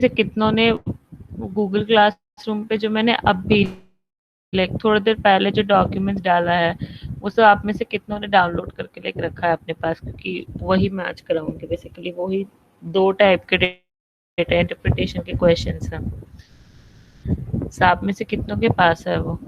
से कितनों ने गूगल क्लासरूम पे जो मैंने अभी लाइक थोड़ी देर पहले जो डॉक्यूमेंट्स डाला है वो सब आप में से कितनों ने डाउनलोड करके लेके रखा है अपने पास, क्योंकि वही मैं आज कराऊंगी बेसिकली वही 2 टाइप के डेटा इंटरप्रिटेशन के क्वेश्चंस हैं। तो आप में से कितनों के पास है वो?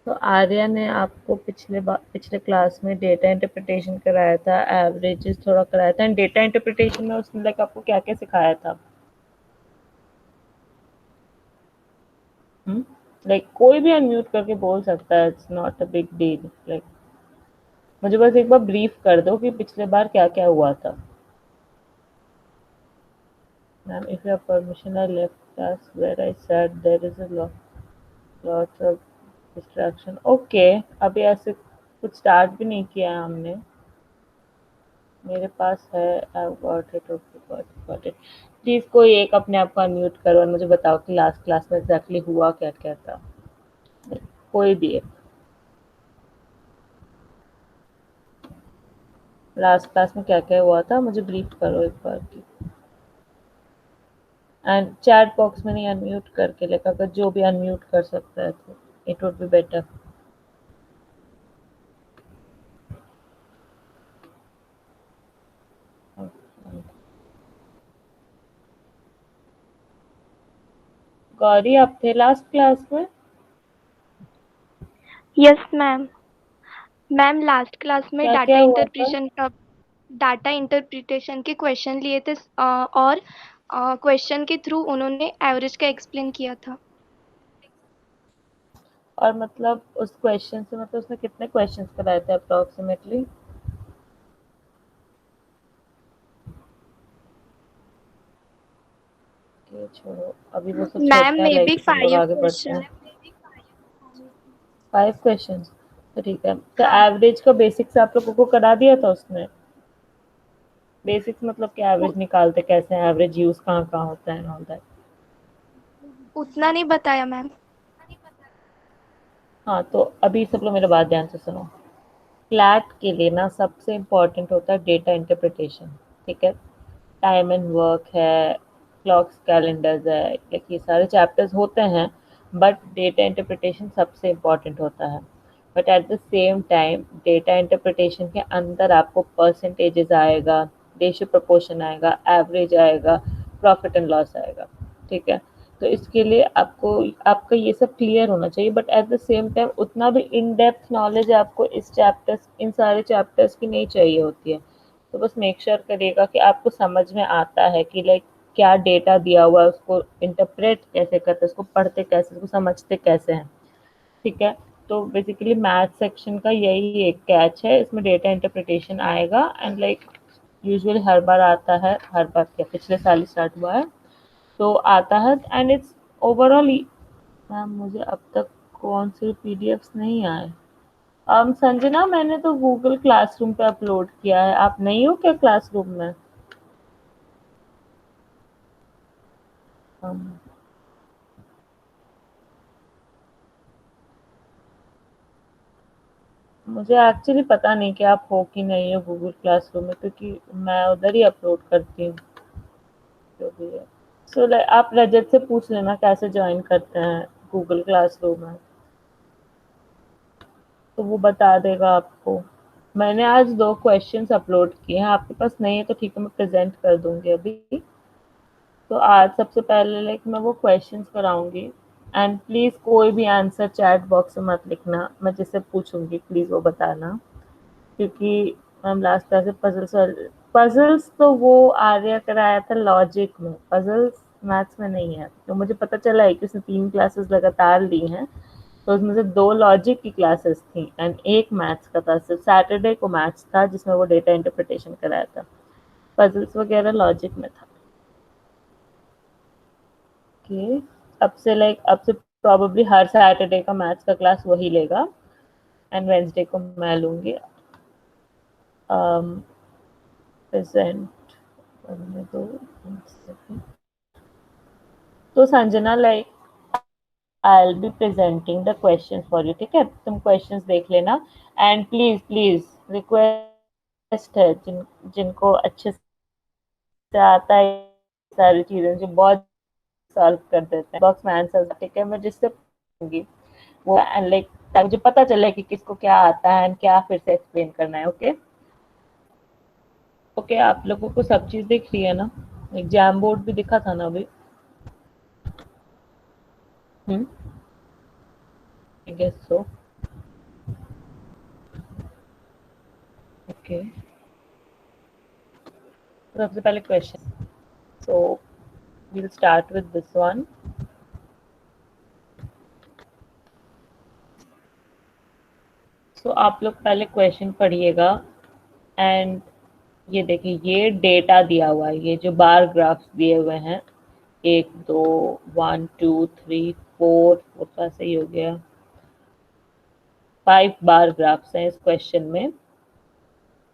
तो आर्या ने आपको पिछले क्लास में डेटा इंटरप्रिटेशन कराया था, एवरेजेस थोड़ा कराया था, एंड डेटा इंटरप्रिटेशन में उसने लाइक आपको क्या क्या सिखाया था? लाइक कोई भी अनम्यूट करके बोल सकता है, it's not a big deal. Like मुझे बस एक बार ब्रीफ कर दो कि पिछले बार क्या क्या हुआ था। Ma'am, if you have permission I left class where I said there is a lots of distraction. Okay, अभी ऐसे कुछ स्टार्ट भी नहीं किया है हमने। मेरे पास है, I got it, okay got it. Please कोई एक अपने आप को अनम्यूट करो और मुझे बताओ कि लास्ट क्लास में एग्जैक्टली हुआ क्या क्या था। कोई भी एक। लास्ट क्लास में क्या क्या हुआ था मुझे ब्रीफ करो एक बार की। एंड चैट बॉक्स में नहीं, अनम्यूट करके लेकर, अगर जो भी अनम्यूट कर सकता है तो it would be better. Gauri, आप थे लास्ट क्लास में? Yes ma'am. Ma'am last class में क्या क्या हुआ था? डाटा इंटरप्रिटेशन के क्वेश्चन लिए थे, और क्वेश्चन के थ्रू उन्होंने एवरेज का एक्सप्लेन किया था। और मतलब उस क्वेश्चन से मतलब उसने कितने क्वेश्चंस कराए थे अप्रोक्सीमेटली? ये छोड़ो, अभी वो सब मैम छोड़ते हैं, मे लाइक बी हम लोग 5 आगे बढ़ते क्वेश्चन। हैं। 5 क्वेश्चंस? तो ठीक है, तो हाँ। एवरेज का बेसिक्स आप लोगों को करा दिया था उसने? बेसिक्स मतलब कि एवरेज निकालते कैसे हैं, एवरेज यूज कहाँ कहाँ होता है, ऑल दैट। उतना नहीं बताया मैम। हाँ, तो अभी सब लोग मेरा बात ध्यान से सुनो। फ्लैट के लिए ना सबसे इम्पोर्टेंट होता है डेटा इंटरप्रिटेशन। ठीक है, टाइम एंड वर्क है, क्लॉक्स, कैलेंडर्स है, लाइक ये सारे चैप्टर्स होते हैं, बट डेटा इंटरप्रिटेशन सबसे इम्पोर्टेंट होता है। But at the same time data interpretation के अंदर आपको परसेंटेजेस आएगा, रेशियो प्रोपोर्शन आएगा, एवरेज आएगा, प्रॉफिट एंड लॉस आएगा। ठीक है, तो इसके लिए आपको आपका ये सब क्लियर होना चाहिए, but at the same time उतना भी इन डेप्थ नॉलेज आपको इन सारे चैप्टर्स की नहीं चाहिए होती है। तो बस मेक श्योर करिएगा कि आपको समझ में आता है कि लाइक क्या डेटा दिया हुआ है, उसको इंटरप्रेट कैसे करते हैं, उसको पढ़ते कैसे, उसको समझते कैसे हैं। ठीक है, तो बेसिकली मैथ सेक्शन का यही एक कैच है, इसमें डेटा इंटरप्रिटेशन आएगा, एंड लाइक यूजुअली हर बार आता है, हर बार क्या पिछले साल ही स्टार्ट हुआ है तो आता है, एंड इट्स ओवरऑल। मैम, मुझे अब तक कौन से पीडीएफ्स नहीं आए? संजना, मैंने तो गूगल क्लासरूम पे अपलोड किया है, आप नहीं हो क्या क्लासरूम में? um, मुझे एक्चुअली पता नहीं कि आप हो कि नहीं हो गूगल क्लासरूम में, क्योंकि मैं उधर ही अपलोड करती हूँ जो भी है। सो आप रजत से पूछ लेना कैसे ज्वाइन करते हैं गूगल क्लासरूम में, तो वो बता देगा आपको। मैंने आज 2 क्वेश्चंस अपलोड किए हैं, आपके पास नहीं है तो ठीक है, मैं प्रेजेंट कर दूंगी अभी। तो आज सबसे पहले लाइक मैं वो क्वेश्चंस कराऊंगी, एंड प्लीज़ कोई भी आंसर चैट बॉक्स में मत लिखना, मैं जिससे पूछूंगी प्लीज़ वो बताना, क्योंकि हम लास्ट क्लास में पजल्स तो वो आर्या कराया था लॉजिक में, पजल्स मैथ्स में नहीं है। तो मुझे पता चला है कि उसने 3 क्लासेस लगातार ली हैं, तो उसमें से 2 लॉजिक की क्लासेस थी एंड एक मैथ्स का था, सिर्फ सैटरडे को मैथ्स था जिसमें वो डेटा इंटरप्रिटेशन कराया था, पजल्स वगैरह लॉजिक में था। ओके, अब से प्रोबेबली हर सैटरडे का मैथ्स का क्लास वही लेगा, एंड वेंसडे को मैं लूंगी प्रेजेंट। करने दो, एक second। तो Sanjana, like I will be presenting the question for you, ठीक है? तुम क्वेश्चंस देख लेना, एंड प्लीज प्लीज रिक्वेस्ट है, जिनको अच्छे से आता है सारी चीजें, जो बहुत सॉल्व कर देते हैं बॉक्स में आंसर, ठीक है? मैं जिससे पूछूंगी वो लाइक मुझे पता चले कि किसको क्या आता है एंड क्या फिर से एक्सप्लेन करना है। ओके ओके, आप लोगों को सब चीज दिख रही है ना? एग्जाम बोर्ड भी दिखा था ना अभी? I guess so. ओके, सबसे पहले question, so we'll start with this one। सो आप लोग पहले क्वेश्चन पढ़िएगा, एंड ये देखिए, ये डेटा दिया हुआ है, ये जो बार ग्राफ्स दिए हुए हैं, 1 2 1 2 3 4, फोर सही हो गया, 5 बार ग्राफ्स हैं इस क्वेश्चन में।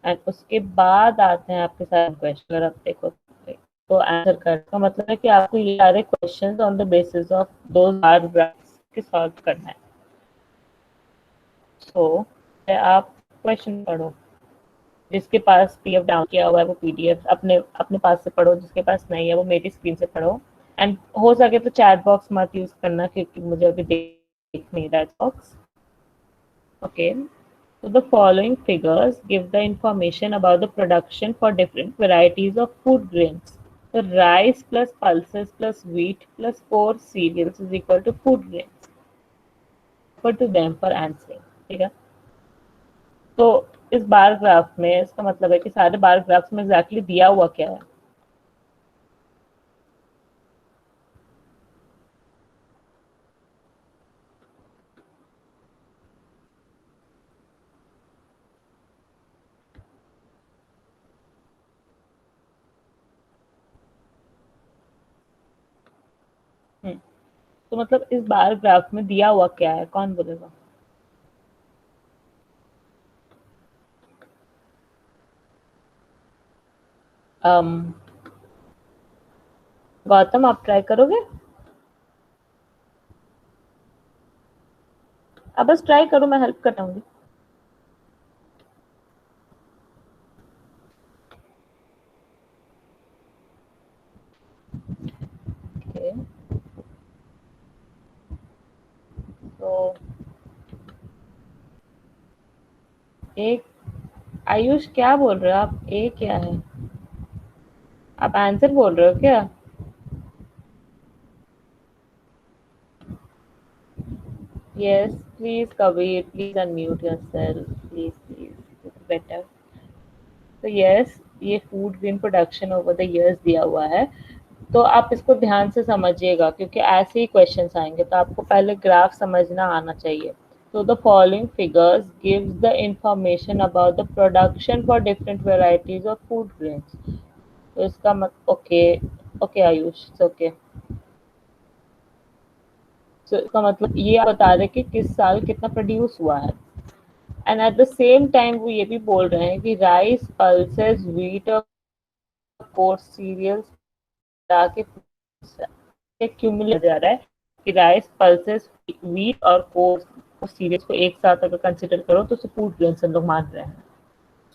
एंड उसके बाद आते हैं आपके सारे क्वेश्चन, अगर आप देखो तो आंसर करने का मतलब है कि आपको ये सारे questions on the basis of दो बार ग्राफ्स के सॉल्व करना है। सो आप क्वेश्चन पढ़ो, जिसके पास पीडीएफ डाउन किया हुआ है वो पीडीएफ अपने अपने पास से पढ़ो, जिसके पास नहीं है वो मेरी स्क्रीन से पढ़ो। एंड हो सके तो चैट बॉक्स मत यूज करना, क्योंकि मुझे अभी देख नहीं रहा है box. Okay, so the following figures give the information about the production for different varieties of food grains. The rice plus pulses plus wheat plus 4 cereals is equal to food grains. Refer to them for answering। ठीक है? तो इस bar graph में इसका मतलब है कि सारे बार ग्राफ्स में एग्जैक्टली दिया हुआ क्या है। तो मतलब इस बार ग्राफ में दिया हुआ क्या है, कौन बोलेगा? गौतम, आप ट्राई करोगे? अब बस ट्राई करो, मैं हेल्प कराऊंगी। ओके, तो एक, आयुष क्या बोल रहे हो आप? ए क्या है? आप आंसर बोल रहे हो क्या? Yes please Kabir, please unmute yourself, please please, it's better. तो यस, ये food grain production over the years दिया हुआ है। तो आप इसको ध्यान से समझिएगा, क्योंकि ऐसे ही क्वेश्चंस आएंगे, तो आपको पहले ग्राफ समझना आना चाहिए। So the following figures gives the information about the production for different varieties of food grains। तो इसका मत ओके ओके आयुष, ओके। तो इसका मतलब ये आप बता रहे कि किस साल कितना प्रोड्यूस हुआ है। And eight the same time वो ये भी बोल रहे हैं कि राइस, पल्सेस, व्हीट और कोर्स सीरियल्स के क्यूमुलेट जा रहा है कि राइस, पल्सेस, व्हीट और कोर्स सीरियल्स को एक साथ अगर कंसिडर करो तो फूड ग्रेन्स हम लोग मान रहे हैं।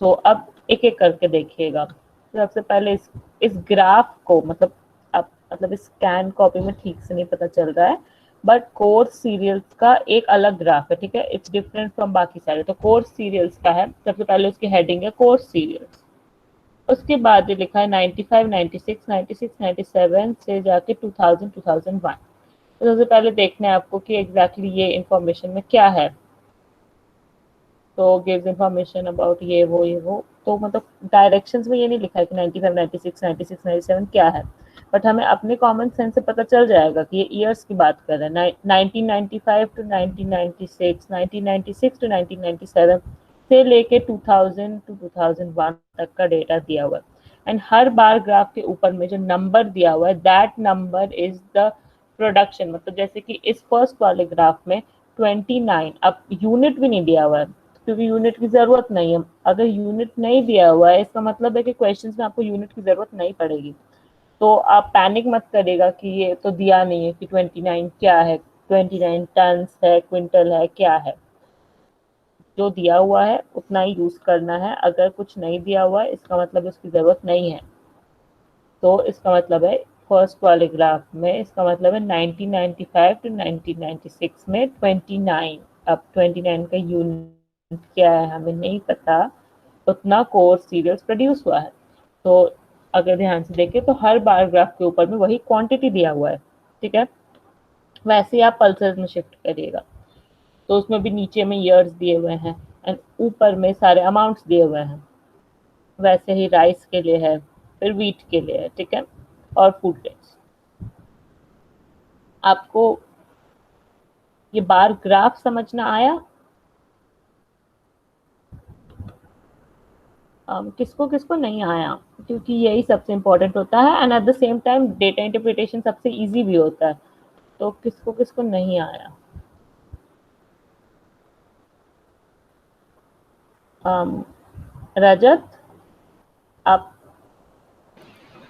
तो अब एक एक करके देखिएगा। तो सबसे पहले इस ग्राफ को मतलब अब मतलब इस स्कैन कॉपी में ठीक से नहीं पता चल रहा है, बट कोर्स सीरियल्स का एक अलग ग्राफ है, ठीक है? इट्स डिफरेंट फ्रॉम बाकी सारे। तो कोर्स सीरियल्स का है, सबसे पहले उसकी हेडिंग है कोर्स सीरियल्स। उसके बाद ये लिखा है 95, 96, 96, 97 से जाके 2000, 2001। तो सबसे पहले देखना है आपको कि एग्जैक्टली ये इंफॉर्मेशन में क्या है। तो गिव्स इंफॉर्मेशन अबाउट ये वो तो मतलब डायरेक्शंस में ये नहीं लिखा है कि 95, 96, 96, 97 क्या है, बट हमें अपने कॉमन सेंस से पता चल जाएगा कि ये ईयर्स की बात कर रहे हैं। 1995 टू 1996, 1996 टू 1997 से लेके 2000 टू 2001 तक का डेटा दिया हुआ है। एंड हर बार ग्राफ के ऊपर में जो नंबर दिया हुआ है, that number is the production. मतलब जैसे कि इस फर्स्ट वाले ग्राफ में 29, अब यूनिट भी नहीं दिया हुआ है, क्योंकि यूनिट की ज़रूरत नहीं है। अगर यूनिट नहीं दिया हुआ है इसका मतलब है कि क्वेश्चंस में आपको यूनिट की ज़रूरत नहीं पड़ेगी। तो आप पैनिक मत करिएगा कि ये तो दिया नहीं है कि 29 क्या है, 29 टन्स है, क्विंटल है, क्या है। जो दिया हुआ है उतना ही यूज़ करना है। अगर कुछ नहीं दिया हुआ है इसका मतलब उसकी ज़रूरत नहीं है। तो इसका मतलब है फर्स्ट वाले ग्राफ में इसका मतलब है 1995 टू 1996 में 29। अब 29 का यूनिट क्या है हमें नहीं पता, उतना कोर सीरियल्स प्रोड्यूस हुआ है। तो अगर ध्यान से देखें तो हर बार ग्राफ के ऊपर में वही क्वांटिटी दिया हुआ है, ठीक है। वैसे ही आप पल्सेस में शिफ्ट करिएगा तो उसमें भी नीचे में ईयर्स दिए हुए हैं एंड ऊपर में सारे अमाउंट्स दिए हुए हैं। वैसे ही राइस के लिए है, फिर व्हीट के लिए है, ठीक है, और फूड ग्रेन्स। आपको ये बार ग्राफ समझना आया? किसको किसको नहीं आया? क्योंकि यही सबसे इम्पोर्टेंट होता है and eight the same time data interpretation सबसे इजी भी होता है। तो किसको किसको नहीं आया? रजत, आप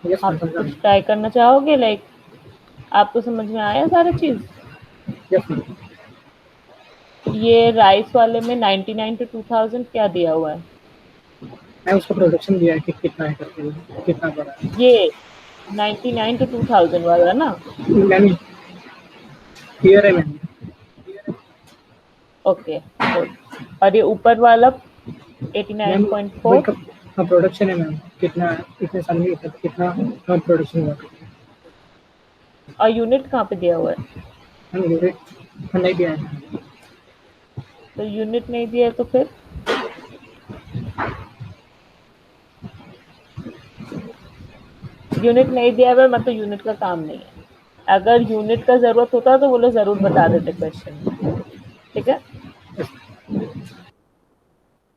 यस आप मैम, समझा कुछ मैम। ट्राई करना चाहोगे? लाइक आपको समझ में आया सारा चीज? Yes ma'am. ये राइस वाले में 99 टू 2000 क्या दिया हुआ है? मैम उसका प्रोडक्शन दिया है कि कितना है करके, कितना बड़ा है। ये 99 टू 2000 वाला ना? मैम क्लियर है मैम। Okay good. और ये ऊपर वाला मैम वही 89.4? का प्रोडक्शन है मैम, कितना इतने साल में कितना प्रोडक्शन हुआ। और यूनिट कहाँ पे दिया हुआ है? मैम यूनिट नहीं दिया है। तो यूनिट नहीं दिया है तो फिर यूनिट नहीं दिया हुआ है मतलब यूनिट का काम नहीं है। अगर यूनिट का जरूरत होता तो वो लोग जरूर बता देते क्वेश्चन में, ठीक है।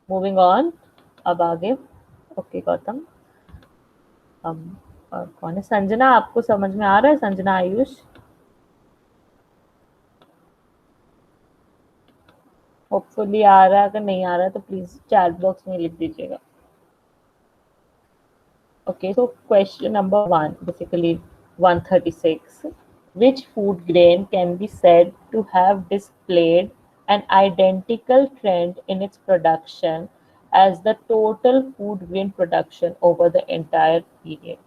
मूविंग ऑन, अब आगे। ओके गौतम, हम और कौन है? संजना, आपको समझ में आ रहा है? संजना, आयुष, होपफुली आ रहा है। अगर नहीं आ रहा है तो प्लीज चैट बॉक्स में लिख दीजिएगा। Okay, so question number one, basically 136. Which food grain can be said to have displayed an identical trend in its production as the total food grain production over the entire period?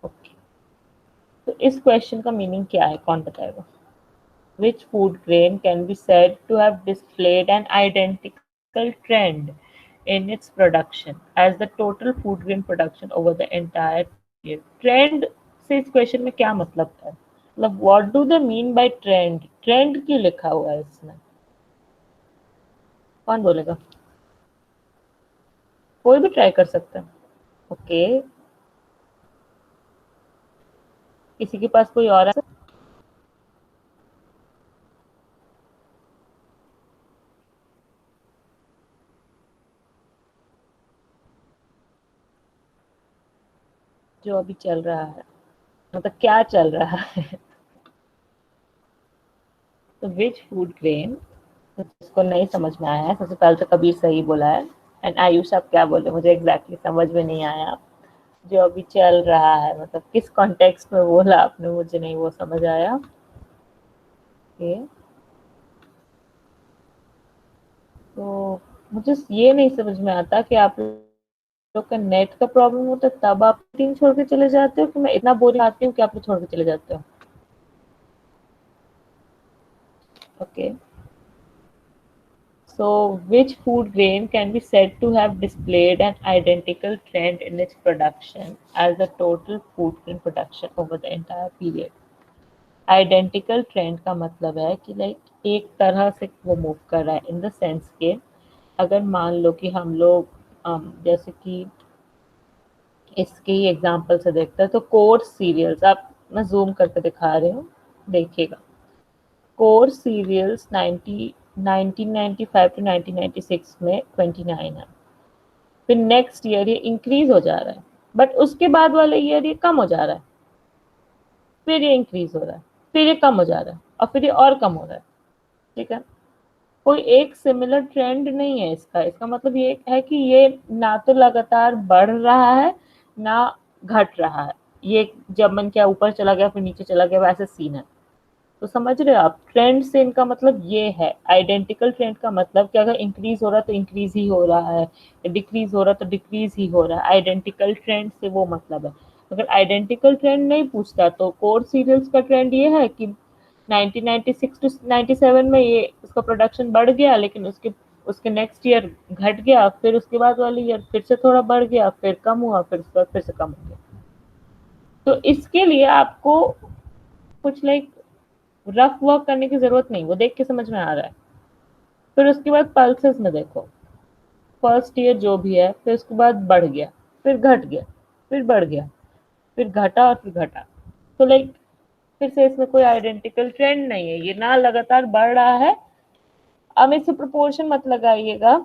Okay, तो इस question का meaning क्या है, कौन बताएगा? Which food grain can be said to have displayed an identical trend in its production as the total food grain production over the entire period? Trend से इस question में क्या मतलब है? मतलब what do they mean by trend? Trend क्यों लिखा हुआ है इसमें? कौन बोलेगा? कोई भी ट्राई कर सकता है। ओके, किसी के पास कोई और है? जो अभी चल रहा है, मतलब क्या चल रहा है? तो विच फूड ग्रेन, जिसको नहीं समझ में आया है, सबसे पहले तो कबीर सही बोला है। एंड आयुष आप क्या बोले, मुझे एग्जैक्टली समझ में नहीं आया। जो अभी चल रहा है मतलब किस कॉन्टेक्स्ट में बोला आपने, मुझे नहीं वो समझ आया। ओके, तो मुझे ये नहीं समझ में आता कि आप लोग का नेट का प्रॉब्लम होता है तब आप टीम छोड़ के चले जाते हो, कि मैं इतना बोरिंग आती हूँ कि आप लोग छोड़ के चले जाते हो? Okay, so which food grain can be said to have displayed an identical trend in its production as the total food grain production over the entire period? Identical trend का मतलब है कि लाइक एक तरह से वो मूव कर रहा है इन द सेंस के अगर मान लो कि हम लोग जैसे कि इसके ही एग्जांपल से देखते हैं तो कोर्स सीरियल्स, आप मैं जूम करके दिखा रही हूँ, देखिएगा। कोर सीरियल्स 1995 टू 1996 में 29 है। फिर नेक्स्ट ईयर ये इंक्रीज हो जा रहा है, बट उसके बाद वाले ईयर ये कम हो जा रहा है, फिर ये इंक्रीज हो रहा है, फिर ये कम हो जा रहा है और फिर ये और कम हो रहा है, ठीक है। कोई एक सिमिलर ट्रेंड नहीं है इसका। इसका मतलब ये है कि ये ना तो लगातार बढ़ रहा है ना घट रहा है। ये जब मन क्या ऊपर चला गया फिर नीचे चला गया वैसे सीन है। तो समझ रहे हो आप, ट्रेंड से इनका मतलब ये है। आइडेंटिकल ट्रेंड का मतलब कि अगर इंक्रीज हो रहा है तो इंक्रीज ही हो रहा है, डिक्रीज हो रहा है तो डिक्रीज ही हो रहा है। आइडेंटिकल ट्रेंड से वो मतलब है। अगर आइडेंटिकल ट्रेंड नहीं पूछता तो कोर सीरियल्स का ट्रेंड ये है कि 1996 टू 97 में ये उसका प्रोडक्शन बढ़ गया, लेकिन उसके उसके नेक्स्ट ईयर घट गया, फिर उसके बाद वाले ईयर फिर से थोड़ा बढ़ गया, फिर कम हुआ, फिर उसके बाद फिर से कम हो गया। तो इसके लिए आपको कुछ लाइक रफ वर्क करने की जरूरत नहीं, वो देख के समझ में आ रहा है। फिर उसके बाद पल्सेस में देखो, फर्स्ट ईयर जो भी है, फिर उसके बाद बढ़ गया, फिर घट गया, फिर बढ़ गया, फिर घटा और फिर घटा। तो लाइक फिर से इसमें कोई आइडेंटिकल ट्रेंड नहीं है, ये ना लगातार बढ़ रहा है। अब इससे प्रोपोर्शन मत लगाइएगा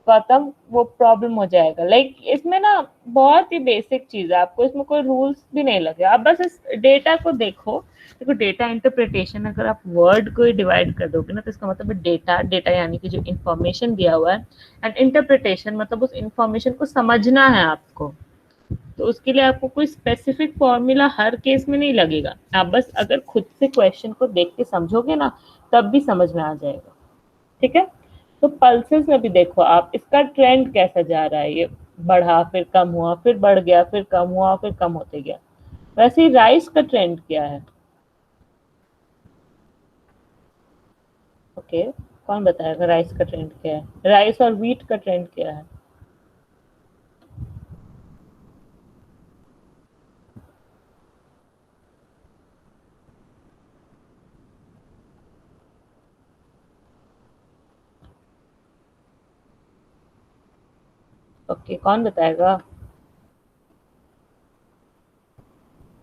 गौतम, वो प्रॉब्लम हो जाएगा। लाइक इसमें ना बहुत ही बेसिक चीज है, आपको इसमें कोई रूल्स भी नहीं लगे, आप बस इस डेटा को देखो। देखो डेटा इंटरप्रिटेशन, अगर आप वर्ड को ही डिवाइड कर दोगे ना तो इसका मतलब है डेटा, डेटा यानी कि जो इंफॉर्मेशन दिया हुआ है, एंड इंटरप्रिटेशन मतलब उस इंफॉर्मेशन को समझना है आपको। तो उसके लिए आपको कोई स्पेसिफिक फॉर्मूला हर केस में नहीं लगेगा, आप बस अगर खुद से क्वेश्चन को देख के समझोगे ना तब भी समझ में आ जाएगा। ठीक है, तो पल्सेस में भी देखो आप, इसका ट्रेंड कैसा जा रहा है, ये बढ़ा फिर कम हुआ, फिर बढ़ गया, फिर कम हुआ, फिर कम होते गया। वैसे ही राइस का ट्रेंड क्या है? ओके, कौन बताएगा राइस का ट्रेंड क्या है? राइस और व्हीट का ट्रेंड क्या है? ओके, कौन बताएगा?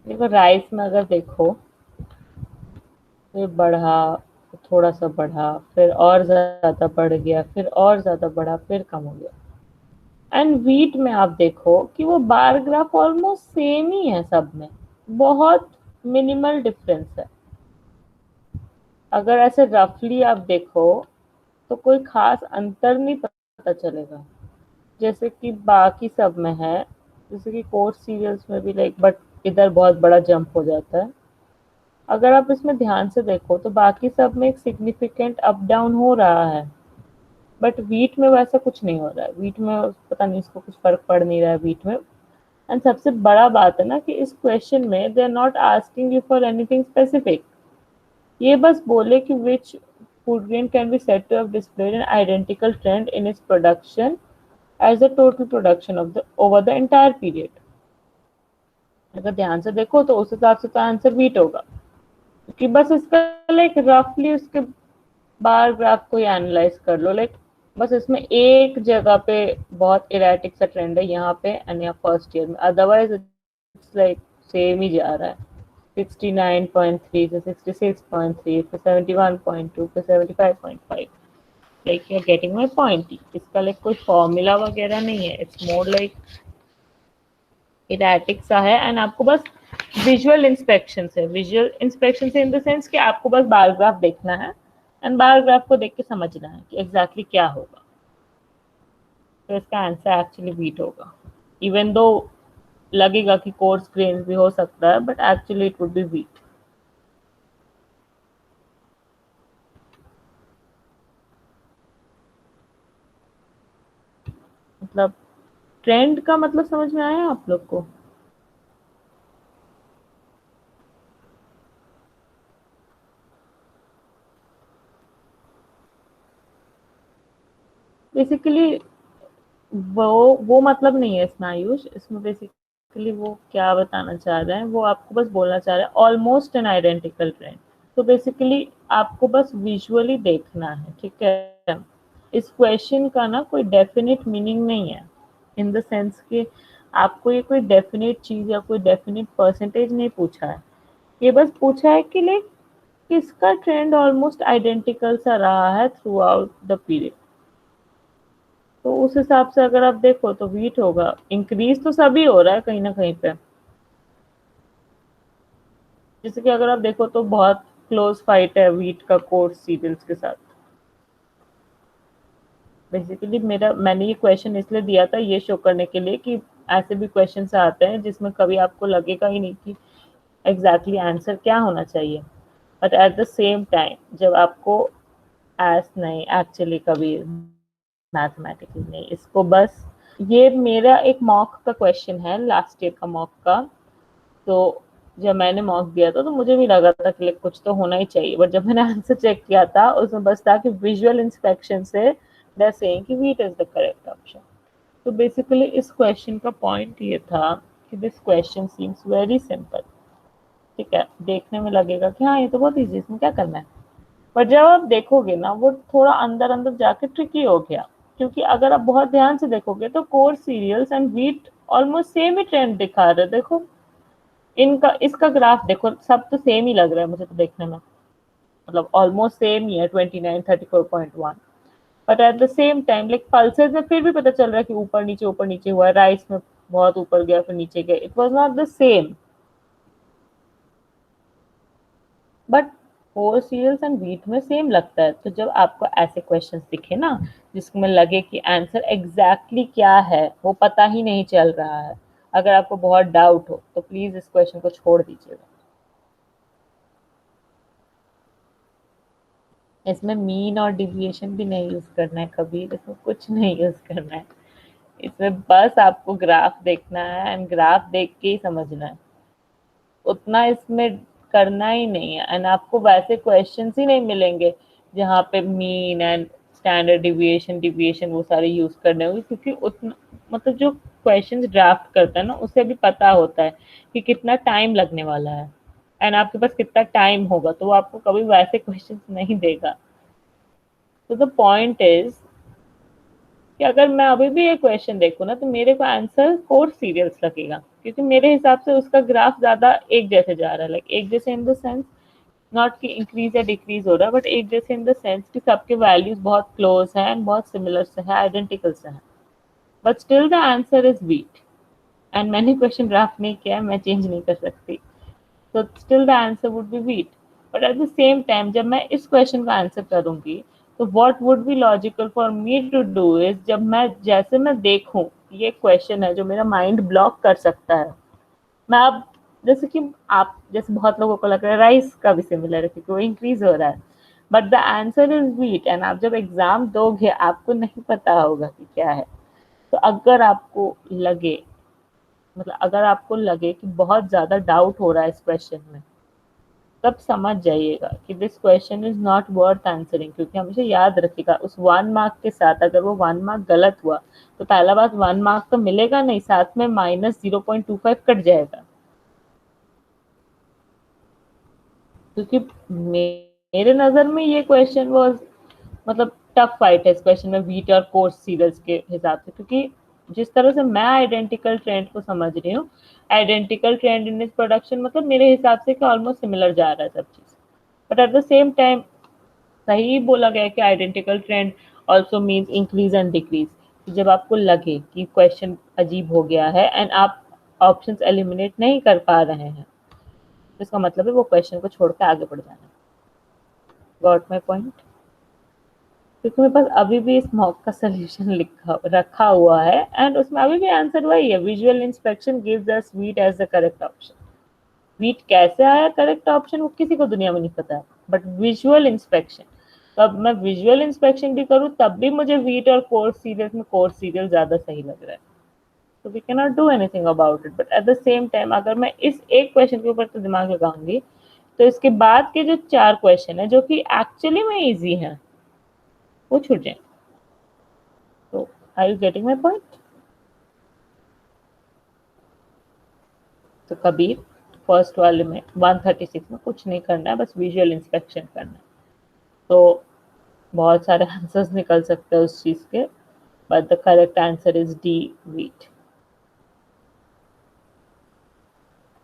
देखो राइस में अगर देखो, फिर बढ़ा, फिर थोड़ा सा बढ़ा, फिर और ज्यादा बढ़ गया, फिर और ज्यादा बढ़ा, फिर कम हो गया। एंड व्हीट में आप देखो कि वो बार ग्राफ ऑलमोस्ट सेम ही है सब में, बहुत मिनिमल डिफरेंस है। अगर ऐसे रफली आप देखो तो कोई खास अंतर नहीं पता चलेगा, जैसे कि बाकी सब में है। जैसे कि कोर्स सीरियल्स में भी लाइक, बट इधर बहुत बड़ा जंप हो जाता है। अगर आप इसमें ध्यान से देखो तो बाकी सब में एक सिग्निफिकेंट अप डाउन हो रहा है, बट वीट में वैसा कुछ नहीं हो रहा है। वीट में पता नहीं, इसको कुछ फर्क पड़ नहीं रहा है वीट में। एंड सबसे बड़ा बात है ना कि इस क्वेश्चन में they are not asking you for anything specific. ये बस बोले कि which food grain can be said to have displayed an identical trend in its production as the total production of the over the entire period. अगर ध्यान से देखो तो उस हिसाब से तो आंसर वीट होगा, क्योंकि बस इसका लाइक रफली उसके बार ग्राफ को ही एनालाइज कर लो। लाइक बस इसमें एक जगह पे बहुत इरेटिक सा ट्रेंड है यहाँ पे एंड यहाँ फर्स्ट ईयर में, अदरवाइज इट्स लाइक सेम ही जा रहा है। 69.3 से 66.3 फिर 71.2 फिर 75.5। Like you are getting my point. इसका लाइक कोई फॉर्मूला वगैरह नहीं है, इट्स मोर लाइक इरेटिक सा है। एंड आपको बस विजुअल इंस्पेक्शन से, विजुअल इंस्पेक्शन से इन द सेंस कि आपको बस बार ग्राफ देखना है एंड बार ग्राफ को देख के समझना है कि एग्जैक्टली क्या होगा। तो इसका आंसर एक्चुअली वीट होगा, इवन दो लगेगा कि कोर्स ग्रेन भी हो सकता है, but actually it would be wheat. मतलब ट्रेंड का मतलब समझ में आया आप लोग को? बेसिकली वो मतलब नहीं है इसमें आयुष। इसमें बेसिकली वो क्या बताना चाह रहे हैं, वो आपको बस बोलना चाह रहे हैं ऑलमोस्ट एन आइडेंटिकल ट्रेंड। तो बेसिकली आपको बस विजुअली देखना है, ठीक है। इस क्वेश्चन का ना कोई डेफिनेट मीनिंग नहीं है, इन द सेंस कि आपको ये कोई डेफिनेट चीज या कोई डेफिनेट परसेंटेज नहीं पूछा है। ये बस पूछा है कि लाइक किसका ट्रेंड ऑलमोस्ट आइडेंटिकल सा रहा है थ्रू आउट द पीरियड। तो उस हिसाब से अगर आप देखो तो वीट होगा। इंक्रीज तो सभी हो रहा है कहीं ना कहीं पे, जैसे कि अगर आप देखो तो बहुत क्लोज फाइट है वीट का कोर्स सीरियल्स के साथ। बेसिकली मैंने ये क्वेश्चन इसलिए दिया था ये शो करने के लिए कि ऐसे भी क्वेश्चन आते हैं जिसमें कभी आपको लगेगा ही नहीं कि एग्जैक्टली आंसर क्या होना चाहिए, but at the same time जब आपको एस नहीं एक्चुअली कभी मैथमेटिकली नहीं, इसको बस ये मेरा एक मॉक का क्वेश्चन है, लास्ट ईयर का मॉक का। तो जब मैंने मॉक दिया था तो मुझे भी लगा था कि कुछ तो होना ही चाहिए, बट जब मैंने आंसर चेक किया था उसमें बस था कि विजुअल इंस्पेक्शन से दे आर सेइंग कि wheat is the correct option. तो बेसिकली इस क्वेश्चन का पॉइंट ये था कि this question seems very simple, ठीक है, देखने में लगेगा कि हाँ ये तो बहुत ईजी, इसमें क्या करना है, पर जब आप देखोगे ना वो थोड़ा अंदर अंदर जाके ट्रिकी हो गया। क्योंकि अगर आप बहुत ध्यान से देखोगे तो coarse cereals and wheat almost same ही ट्रेंड दिखा रहे, देखो इनका इसका ग्राफ देखो, सब तो सेम ही लग रहा है मुझे तो देखने में, मतलब ऑलमोस्ट सेम ही है 29 34.1, but at the same time like pulses में फिर भी पता चल रहा है कि ऊपर नीचे हुआ है, राइस में बहुत ऊपर गया फिर नीचे गया, it was not the same. But for cereals and wheat में सेम लगता है। तो जब आपको ऐसे क्वेश्चंस दिखे ना जिसमें लगे कि आंसर एग्जैक्टली क्या है वो पता ही नहीं चल रहा है, अगर आपको बहुत डाउट हो तो प्लीज इस क्वेश्चन को छोड़ दीजिएगा। इसमें मीन और डिविएशन भी नहीं यूज करना है कभी, इसमें कुछ नहीं यूज करना है, इसमें बस आपको ग्राफ देखना है एंड ग्राफ देख के ही समझना है, उतना इसमें करना ही नहीं है। एंड आपको वैसे क्वेश्चंस ही नहीं मिलेंगे जहाँ पे mean and standard deviation deviation वो सारे यूज करने होंगे, क्योंकि उतना मतलब जो क्वेश्चंस ड्राफ्ट करता है ना उसे भी पता होता है कि कितना टाइम लगने वाला है एंड आपके पास कितना टाइम होगा, तो वो आपको कभी वैसे क्वेश्चंस नहीं देगा। तो द पॉइंट इज कि अगर मैं अभी भी ये क्वेश्चन देखूँ ना तो मेरे को आंसर कोर सीरियल्स लगेगा, क्योंकि मेरे हिसाब से उसका ग्राफ ज्यादा एक जैसे जा रहा है, लाइक एक जैसे इन द सेंस नॉट कि इंक्रीज या डिक्रीज हो रहा है, बट एक जैसे इन द सेंस कि सबके वैल्यूज बहुत क्लोज है एंड बहुत सिमिलर से है, आइडेंटिकल से है, but still the answer is wheat. And मैंने क्वेश्चन ड्राफ्ट नहीं किया है, मैं चेंज नहीं कर सकती, so still the answer would be wheat. But at the same time जब मैं इस क्वेश्चन का आंसर करूंगी तो what would be logical for me to do is जब मैं देखूं ये क्वेश्चन है जो मेरा माइंड ब्लॉक कर सकता है, मैं अब जैसे कि आप जैसे बहुत लोगों को लग रहा है राइस का भी सिमिलर है क्योंकि वो इंक्रीज हो रहा है, but the answer is wheat and आप जब एग्जाम दोगे आपको नहीं पता होगा कि क्या है। तो अगर आपको लगे मतलब अगर आपको लगे कि बहुत ज्यादा डाउट हो रहा है इस क्वेश्चन में, तब समझ जाइएगा कि this question is not worth answering, क्योंकि हमेशा याद रखिएगा उस 1 मार्क के साथ अगर वो 1 मार्क गलत हुआ तो पहला बात 1 मार्क तो मिलेगा नहीं, साथ में -0.25 कट जाएगा। क्योंकि मेरे नजर में ये क्वेश्चन वाज मतलब टफ फाइट है इस क्वेश्चन में व्हीट और कोर्स सीरियल्स के हिसाब से, क्योंकि जिस तरह से मैं आइडेंटिकल ट्रेंड को समझ रही हूँ, आइडेंटिकल ट्रेंड इन इस प्रोडक्शन मतलब मेरे हिसाब से कि ऑलमोस्ट सिमिलर जा रहा है सब चीज, but at the same time सही बोला गया है कि identical trend also means increase and decrease. जब आपको लगे कि क्वेश्चन अजीब हो गया है एंड आप ऑप्शंस एलिमिनेट नहीं कर पा रहे हैं, तो इसका मतलब है वो क्वेश्चन को छोड़ के आगे बढ़ जाना। Got my point? क्योंकि मेरे पास अभी भी इस मॉक का सोल्यूशन लिखा रखा हुआ है एंड उसमें अभी भी आंसर वही है, visual inspection gives us wheat as the correct option. Wheat कैसे आया करेक्ट ऑप्शन वो किसी को दुनिया में नहीं पता है, बट विजुअल इंस्पेक्शन, तो अब मैं विजुअल इंस्पेक्शन भी करूँ तब भी मुझे व्हीट और कोर्स सीरियल में कोर्स सीरियल ज्यादा सही लग रहा है। तो we can not do anything about it, but at the same time अगर मैं इस एक क्वेश्चन के ऊपर तो दिमाग लगाऊंगी तो इसके बाद के जो 4 क्वेश्चन है जो कि एक्चुअली में इजी हैं वो छूट जाए। तो are you getting my point? तो कबीर फर्स्ट वाले में 136 में कुछ नहीं करना है, बस विजुअल इंस्पेक्शन करना है, तो बहुत सारे आंसर्स निकल सकते हैं उस चीज के, but the correct answer is D wheat.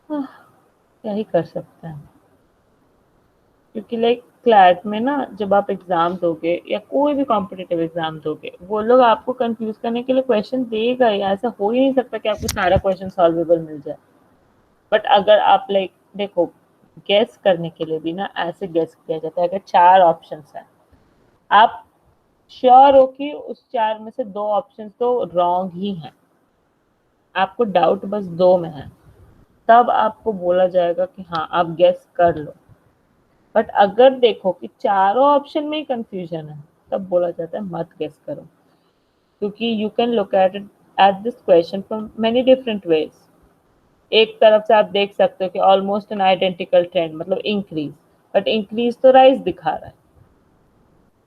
क्या ही कर सकते हैं, क्योंकि लाइक क्लैट में ना जब आप एग्जाम दोगे या कोई भी कॉम्पिटिटिव एग्जाम दोगे वो लोग आपको कंफ्यूज करने के लिए क्वेश्चन देगा ही, ऐसा हो ही नहीं सकता कि आपको सारा क्वेश्चन सॉल्वेबल मिल जाए। बट अगर आप लाइक देखो गेस करने के लिए भी ना ऐसे गेस किया जाता है, अगर 4 ऑप्शंस हैं आप श्योर हो कि उस 4 में से 2 ऑप्शन तो रॉन्ग ही हैं, आपको डाउट बस 2 में है, तब आपको बोला जाएगा कि हाँ आप गेस कर लो। बट अगर देखो कि चारों ऑप्शन में ही कंफ्यूजन है, तब बोला जाता है मत गेस करो, क्योंकि you can look at this question from many different ways. एक तरफ से आप देख सकते हो कि ऑलमोस्ट एन आइडेंटिकल ट्रेंड, मतलब इंक्रीज, बट इंक्रीज तो राइज दिखा रहा है,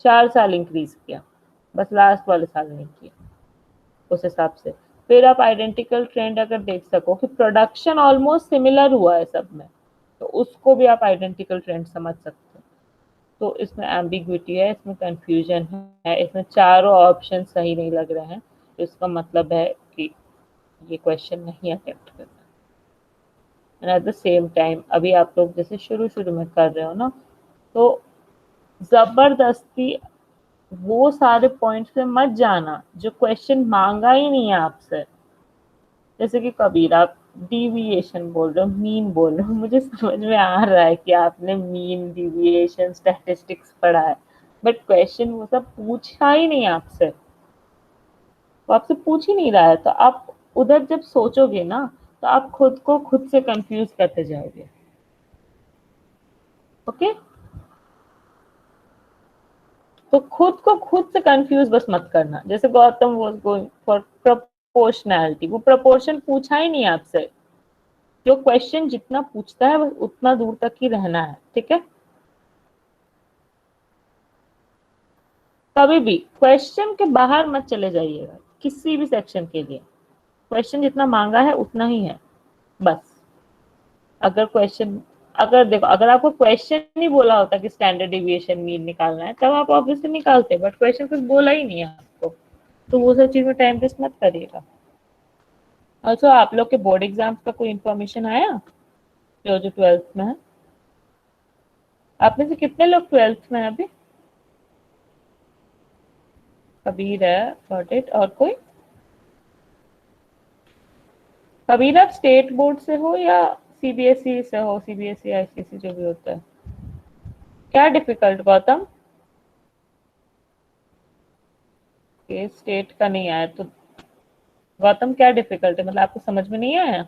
4 साल इंक्रीज किया, बस लास्ट वाले साल नहीं किया उस हिसाब से। फिर आप आइडेंटिकल ट्रेंड अगर देख सको कि प्रोडक्शन ऑलमोस्ट सिमिलर हुआ है सब में, तो उसको भी आप आइडेंटिकल ट्रेंड समझ सकते हो। तो इसमें एम्बिग्विटी है, इसमें कंफ्यूजन है, इसमें चारों ऑप्शन सही नहीं लग रहे हैं, तो इसका मतलब है कि ये क्वेश्चन नहीं अटेम्प्ट करना। And eight the same time अभी आप लोग जैसे शुरू शुरू में कर रहे हो ना, तो जबरदस्ती वो सारे पॉइंट्स पे मत जाना जो क्वेश्चन मांगा ही नहीं है आपसे। जैसे कि कबीर आप डिविएशन बोल रहे हो, मीन बोल रहे हो, मुझे समझ में आ रहा है कि आपने मीन, डिविएशन, स्टैटिस्टिक्स पढ़ा है, बट क्वेश्चन वो सब पूछा ही नहीं आपसे, वो आपसे पूछ ही नहीं रहा है, तो आप उधर जब सोचोगे ना, तो आप खुद को खुद से कंफ्यूज करते जाओगे। ओके, तो खुद को खुद से कंफ्यूज बस मत करना। जैसे Gautam was going for proportionality, वो प्रोपोर्शन पूछा ही नहीं आपसे, जो क्वेश्चन जितना पूछता है बस उतना दूर तक ही रहना है, ठीक है। कभी भी क्वेश्चन के बाहर मत चले जाइएगा किसी भी सेक्शन के लिए, क्वेश्चन जितना मांगा है उतना ही है बस। अगर क्वेश्चन, अगर देखो अगर आपको क्वेश्चन नहीं बोला होता कि स्टैंडर्ड डिविएशन मीन निकालना है, तब आप ऑब्वियसली निकालते, बट क्वेश्चन कुछ बोला ही नहीं है आपको, तो वो सब चीज में टाइम वेस्ट मत करिएगा। ऑल्सो आप लोग के बोर्ड एग्जाम्स का कोई इंफॉर्मेशन आया, जो जो 12th में है? आप में से कितने लोग 12th में है अभी? कबीर है, गॉट इट। और कोई? कबीर आप स्टेट बोर्ड से हो या सीबीएसई से हो? सीबीएसई आईसीएसई जो भी होता है, क्या डिफिकल्ट गौतम? स्टेट का नहीं आया तो गौतम क्या डिफिकल्ट है, मतलब आपको समझ में नहीं आया?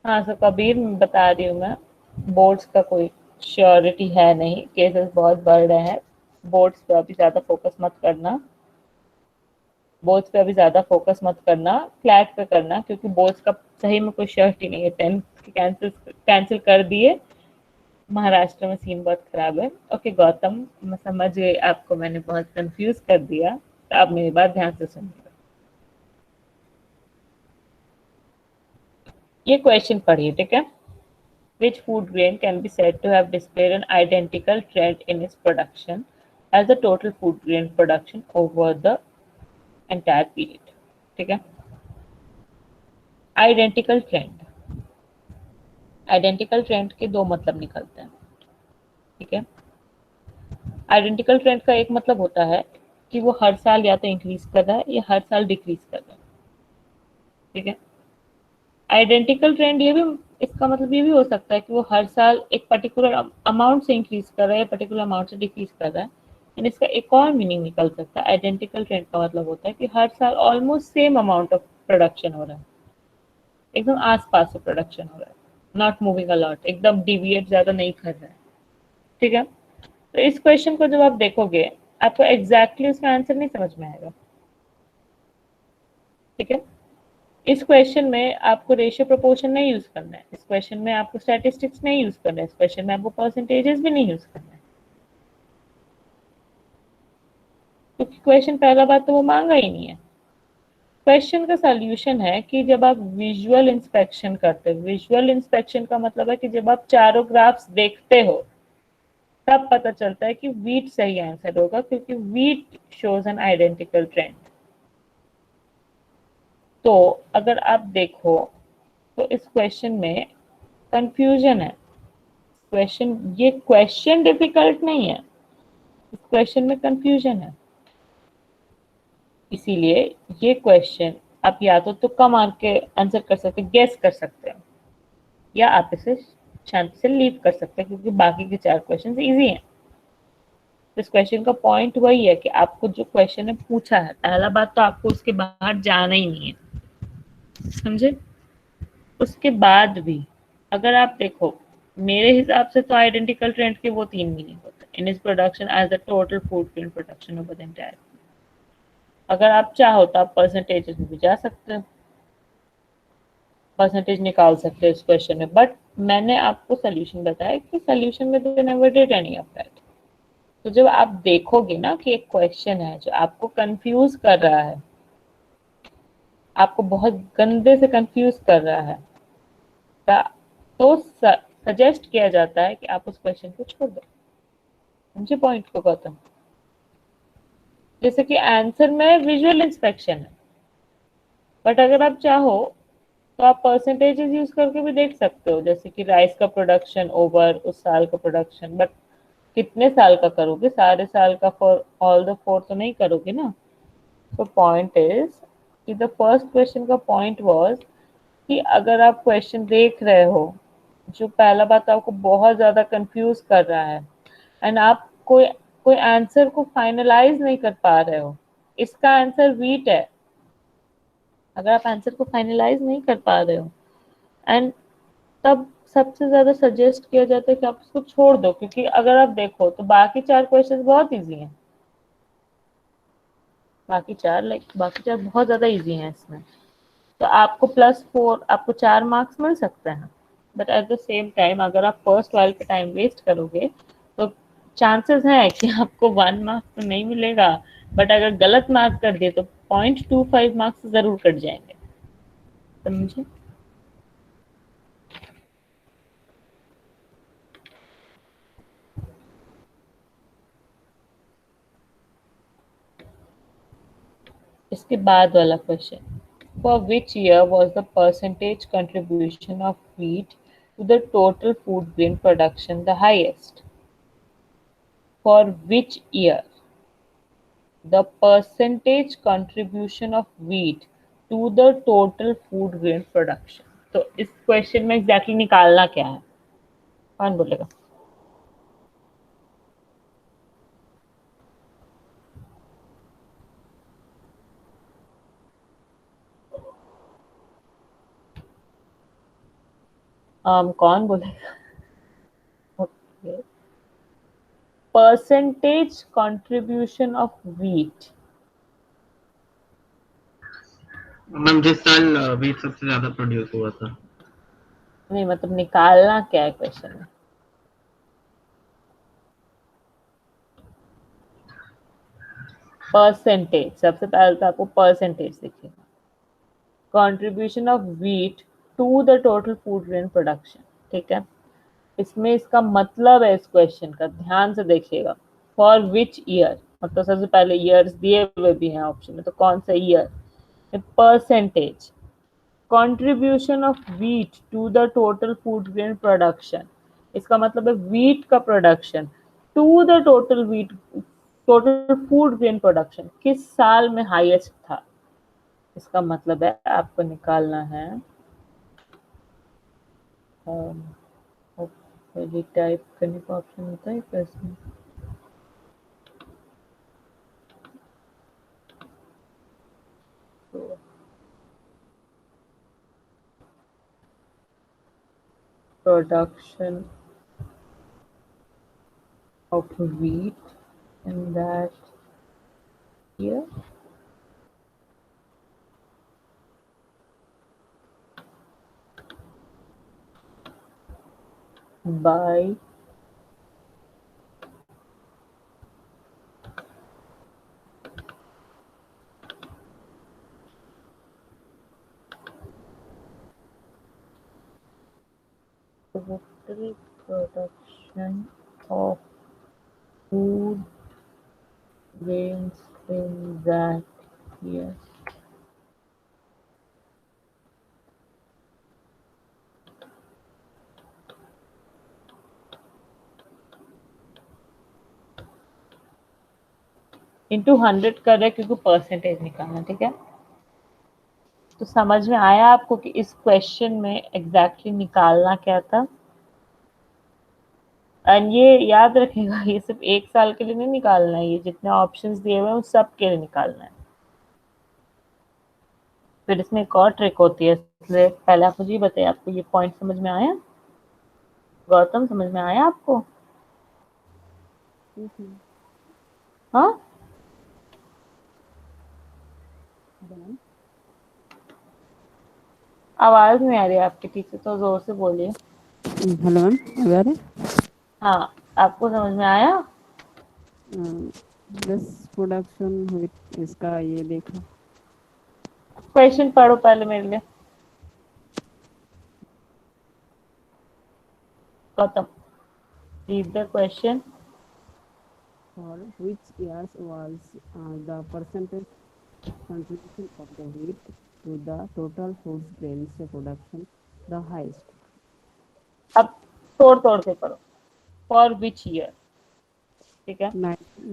हाँ, सो कबीर बता रही हूँ मैं, बोर्ड्स का कोई श्योरिटी है नहीं, केसेस बहुत बढ़ रहे हैं, बोर्ड्स पे अभी ज्यादा फोकस मत करना, बोर्ड्स पे अभी ज्यादा फोकस मत करना, फ्लैट पे करना, क्योंकि बोर्ड्स का सही में कोई श्योरिटी नहीं है। 10th कैंसिल कैंसिल कर दिए, महाराष्ट्र में सीन बहुत खराब है। ओके गौतम, मैं समझ गई आपको मैंने बहुत कंफ्यूज कर दिया, तो आप मेरी बात ध्यान से सुनिए। ये क्वेश्चन पढ़िए, ठीक है। Which food grain can be said to have displayed an identical trend in its production as the total food grain production over the entire period? ठीक है। आइडेंटिकल ट्रेंड, आइडेंटिकल ट्रेंड के 2 मतलब निकलते हैं, ठीक है। आइडेंटिकल ट्रेंड का एक मतलब होता है कि वो हर साल या तो इंक्रीज कर रहा है या हर साल डिक्रीज कर रहा है, ठीक है। आइडेंटिकल ट्रेंड ये भी, इसका मतलब ये भी हो सकता है कि वो हर साल एक पर्टिकुलर अमाउंट से इंक्रीज कर रहा है, पर्टिकुलर अमाउंट से डिक्रीज कर रहा है। एंड इसका एक और मीनिंग निकल सकता है, आइडेंटिकल ट्रेंड का मतलब होता है कि हर साल almost same amount of production हो रहा है, एकदम आस पास से प्रोडक्शन हो रहा है, नॉट मूविंग अलॉट, एकदम डिविएट ज्यादा नहीं कर रहा है, ठीक है। तो इस क्वेश्चन को जब आप देखोगे, आपको एग्जैक्टली उसका आंसर नहीं समझ में आएगा, ठीक है। इस क्वेश्चन में आपको रेशियो प्रोपोर्शन नहीं यूज करना है, इस क्वेश्चन में आपको स्टैटिस्टिक्स नहीं यूज करना है, इस क्वेश्चन में आपको परसेंटेजेस भी नहीं यूज करना है, क्योंकि क्वेश्चन पहला बात तो वो मांगा ही नहीं है। क्वेश्चन का सॉल्यूशन है कि जब आप विजुअल इंस्पेक्शन करते हो, विजुअल इंस्पेक्शन का मतलब है कि जब आप चारों ग्राफ्स देखते हो, तब पता चलता है कि वीट सही आंसर होगा, क्योंकि wheat shows N identical trend. तो अगर आप देखो तो इस क्वेश्चन में कंफ्यूजन है, क्वेश्चन, ये क्वेश्चन डिफिकल्ट नहीं है, इस क्वेश्चन में कंफ्यूजन है। इसीलिए ये क्वेश्चन आप या तो तुक्का मार के आंसर कर सकते, गेस कर सकते हैं, या आप इसे शांति से लीव कर सकते हैं, क्योंकि बाकी के 4 क्वेश्चन इजी हैं। इस क्वेश्चन का पॉइंट वही है कि आपको जो क्वेश्चन है पूछा है, पहला बात तो आपको उसके बाहर जाना ही नहीं है, समझे। उसके बाद भी अगर आप देखो, मेरे हिसाब से तो आइडेंटिकल ट्रेंड के वो 3 मीनिंग होते हैं in is production as the total food print production over the entire. अगर आप चाहो तो आप परसेंटेजेस में भी जा सकते हैं, परसेंटेज निकाल सकते हैं इस क्वेश्चन में, बट मैंने आपको सोल्यूशन बताया कि सोल्यूशन में they never did any of that. तो जब आप देखोगे ना कि एक क्वेश्चन है जो आपको कंफ्यूज कर रहा है, आपको बहुत गंदे से कंफ्यूज कर रहा है, तो सजेस्ट किया जाता है कि आप उस क्वेश्चन को छोड़ दो। समझे पॉइंट को गौतम। जैसे कि आंसर में विजुअल इंस्पेक्शन है, बट अगर आप चाहो तो आप परसेंटेजेस यूज करके भी देख सकते हो, जैसे कि राइस का प्रोडक्शन ओवर उस साल का प्रोडक्शन, बट कितने साल का करोगे, सारे साल का फॉर ऑल द 4 तो नहीं करोगे ना। तो पॉइंट इज कि द फर्स्ट क्वेश्चन का पॉइंट वाज कि अगर आप क्वेश्चन देख रहे हो जो पहला बात आपको बहुत ज्यादा कंफ्यूज कर रहा है एंड आप कोई कोई आंसर को फाइनलाइज नहीं कर पा रहे हो, इसका आंसर वीट है। अगर आप आंसर को फाइनलाइज नहीं कर पा रहे हो एंड तब सबसे ज्यादा सजेस्ट किया जाता है कि आप उसको छोड़ दो, क्योंकि अगर आप देखो तो बाकी 4 क्वेश्चन बहुत इजी हैं, बाकी चार बहुत ज्यादा इजी हैं इसमें। तो आपको +4, आपको 4 मार्क्स मिल सकते हैं, but at the same time अगर आप फर्स्ट वाले पे टाइम वेस्ट करोगे तो चांसेस हैं कि आपको 1 मार्क्स तो नहीं मिलेगा, बट अगर गलत मार्क कर दिए तो 0.25 मार्क्स जरूर कट जाएंगे। समझे। इसके बाद वाला question, for which year was the percentage contribution of wheat to the total food grain production the highest. For which year the percentage contribution of wheat to the total food grain production। तो इस question में exactly निकालना क्या है, कौन बोलेगा। कौन बोलेगा। Okay, percentage contribution of wheat. Ma'am जिस साल वीट सबसे ज्यादा प्रोड्यूस हुआ था। नहीं मतलब निकालना क्या है क्वेश्चन में। परसेंटेज, सबसे पहले तो आपको परसेंटेज दिखेगा, contribution of wheat to the total food grain production. ठीक है, इसमें इसका मतलब है इस क्वेश्चन का, ध्यान से देखिएगा। फॉर विच ईयर, मतलब सबसे पहले ईयर्स दिए हुए भी हैं ऑप्शन में, तो कौन सा year. Percentage contribution of wheat to the total food grain production, इसका मतलब है व्हीट का production to the total food grain production किस साल में हाईएस्ट था। इसका मतलब है आपको निकालना है टाइप करने का ऑप्शन होता है इसमें। Production of wheat in that year by total production of food grains in that year। Into 100 कर रहे क्योंकि परसेंटेज निकालना। ठीक है, तो समझ में आया आपको कि इस क्वेश्चन में एग्जैक्टली निकालना क्या था। एंड ये याद रखेगा, ये सिर्फ 1 साल के लिए नहीं निकालना है, ये जितने ऑप्शंस दिए हुए हैं उन सब के लिए निकालना है। फिर इसमें एक और ट्रिक होती है, इसलिए पहले आप मुझे ये बताइए, आपको ये पॉइंट समझ में आया? गौतम, समझ में आया आपको? हाँ, आवाज नहीं आ रही है आपके पीछे, तो जोर से बोलिए। हेलो मैम, अब आ रहे? हाँ, आपको समझ में आया? बस प्रोडक्शन विथ इसका ये देखो। क्वेश्चन पढ़ो पहले मेरे लिए। Gautam, read the question. For which years was the percentage contribution of the wheat to the total food grains production the highest? अब तोड़ तोड़ के पढ़ो। फॉर विच ईयर, ठीक है?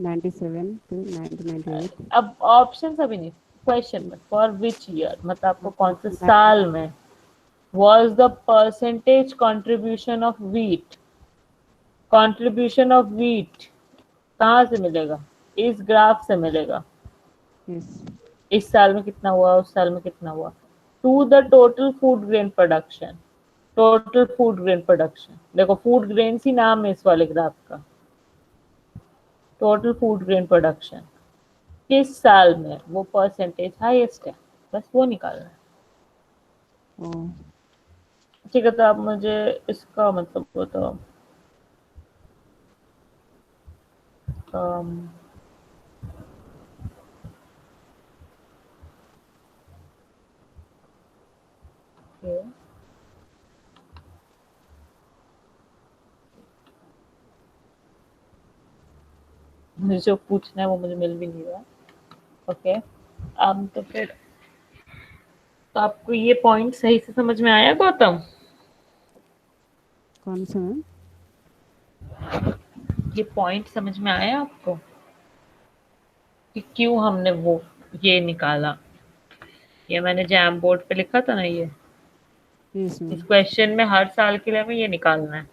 97 to 1998. अब ऑप्शन अभी नहीं, क्वेश्चन में फॉर विच ईयर मतलब आपको कौन से 19 साल में was the percentage contribution of wheat, contribution of wheat कहाँ से मिलेगा? इस ग्राफ से मिलेगा। Yes. इस साल में कितना हुआ, उस साल में कितना हुआ, to the total food grain production. Total food grain production, देखो फूड ग्रेन ही नाम है इस वाले ग्राफ का। टोटल फूड ग्रेन प्रोडक्शन किस साल में वो परसेंटेज हाईएस्ट है, बस वो निकालना है। Oh, ठीक है, तो आप मुझे इसका मतलब बताओ। okay. मुझे जो पूछना है वो मुझे मिल भी नहीं रहा। ओके, तो फिर तो आपको ये पॉइंट सही से समझ में आया गौतम? कौन सा मैम? ये पॉइंट समझ में आया आपको कि क्यों हमने वो ये निकाला? ये मैंने जैम बोर्ड पे लिखा था ना, ये Yes इस मैम. क्वेश्चन में हर साल के लिए हमें ये निकालना है।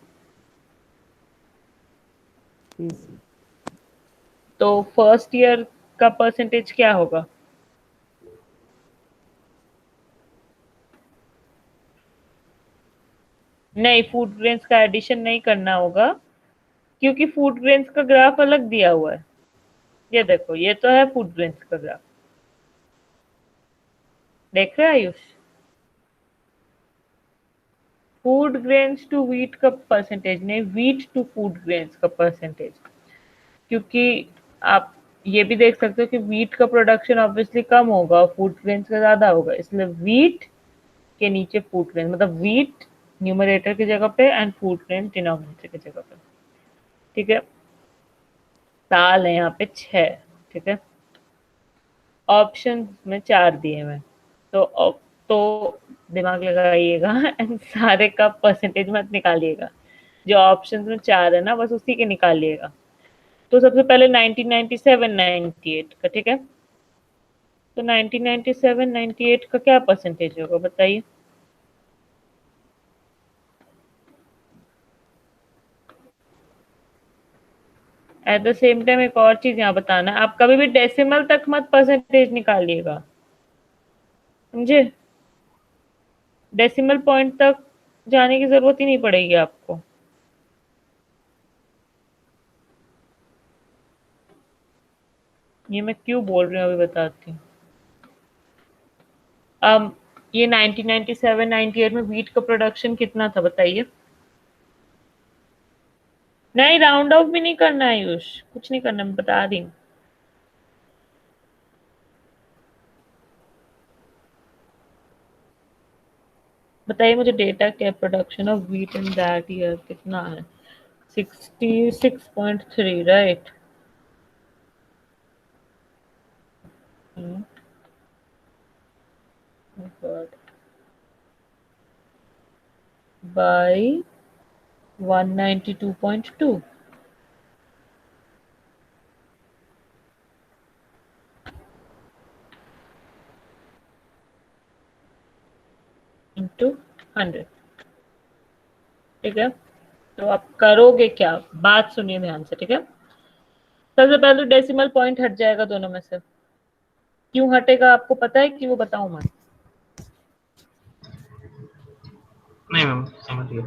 Yes. तो फर्स्ट ईयर का परसेंटेज क्या होगा? नहीं, फूड ग्रेन्स का एडिशन नहीं करना होगा, क्योंकि फूड ग्रेन्स का ग्राफ अलग दिया हुआ है। ये देखो, ये तो है फूड ग्रेन्स का ग्राफ, देख रहे हैं Ayush? Food grains to wheat का परसेंटेज नहीं, व्हीट टू फूड ग्रेन्स का परसेंटेज। क्योंकि आप ये भी देख सकते हो कि व्हीट का प्रोडक्शन ऑब्वियसली कम होगा और फूड ग्रेन्स का ज्यादा होगा, इसलिए व्हीट के नीचे फूड ग्रेन, मतलब व्हीट न्यूमरेटर की जगह पे एंड फूड ग्रेन डिनोमिनेटर की जगह पे। ठीक है, साल है यहाँ पे 6। ठीक है, ऑप्शन में 4 दिए हुए हैं, तो दिमाग लगाइएगा एंड सारे का परसेंटेज मत निकालिएगा, जो ऑप्शन में 4 है ना बस उसी के निकालिएगा। तो सबसे पहले 1997 98 का, ठीक है? तो 1997 98 का क्या परसेंटेज होगा बताइए? एट द सेम टाइम एक और चीज यहाँ बताना, आप कभी भी डेसिमल तक मत परसेंटेज निकालिएगा, समझे? डेसिमल पॉइंट तक जाने की जरूरत ही नहीं पड़ेगी आपको। ये मैं क्यों बोल रही हूँ अभी बताती हूँ। ये 1997 98 में व्हीट का प्रोडक्शन कितना था बताइए? नहीं, राउंड ऑफ भी नहीं करना है आयुष, कुछ नहीं करना, मैं बता रही हूँ। बताइए मुझे, डेटा क्या, production of wheat in that year कितना है? 66.3, राइट? by 192.2 into 100। ठीक है, तो आप करोगे क्या, बात सुनिए ध्यान से, ठीक है। सबसे पहले डेसिमल पॉइंट हट जाएगा दोनों में से। क्यों हटेगा आपको पता है कि वो बताऊं मैं? नहीं मैम, समझ गया।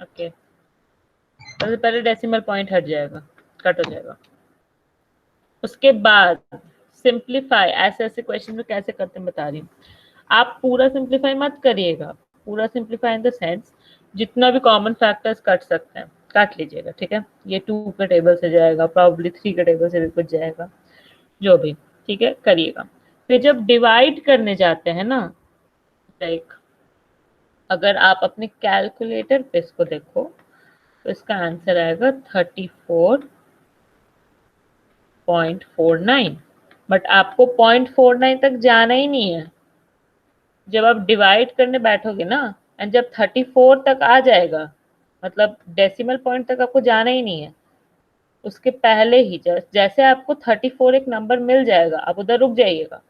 ओके, सबसे पहले डेसिमल पॉइंट हट जाएगा, कट हो जाएगा। उसके बाद सिंप्लीफाई, ऐसे ऐसे क्वेश्चन में कैसे करते हैं बता रही हूँ। आप पूरा सिंप्लीफाई मत करिएगा, पूरा सिंप्लीफाई इन द सेंस जितना भी कॉमन फैक्टर्स कट सकते हैं काट लीजिएगा, ठीक है। ये 2 के टेबल से जाएगा, प्रॉब्ली 3 के टेबल से भी कुछ जाएगा, जो भी, ठीक है, करिएगा। फिर जब डिवाइड करने जाते हैं ना, लाइक अगर आप अपने कैलकुलेटर पे इसको देखो तो इसका आंसर आएगा 34.49। बट आपको 0.49 तक जाना ही नहीं है। जब आप डिवाइड करने बैठोगे ना, एंड जब 34 तक आ जाएगा, मतलब डेसिमल पॉइंट तक आपको जाना ही नहीं है, उसके पहले ही जैसे आपको 34 एक नंबर मिल जाएगा, आप उधर रुक जाइएगा,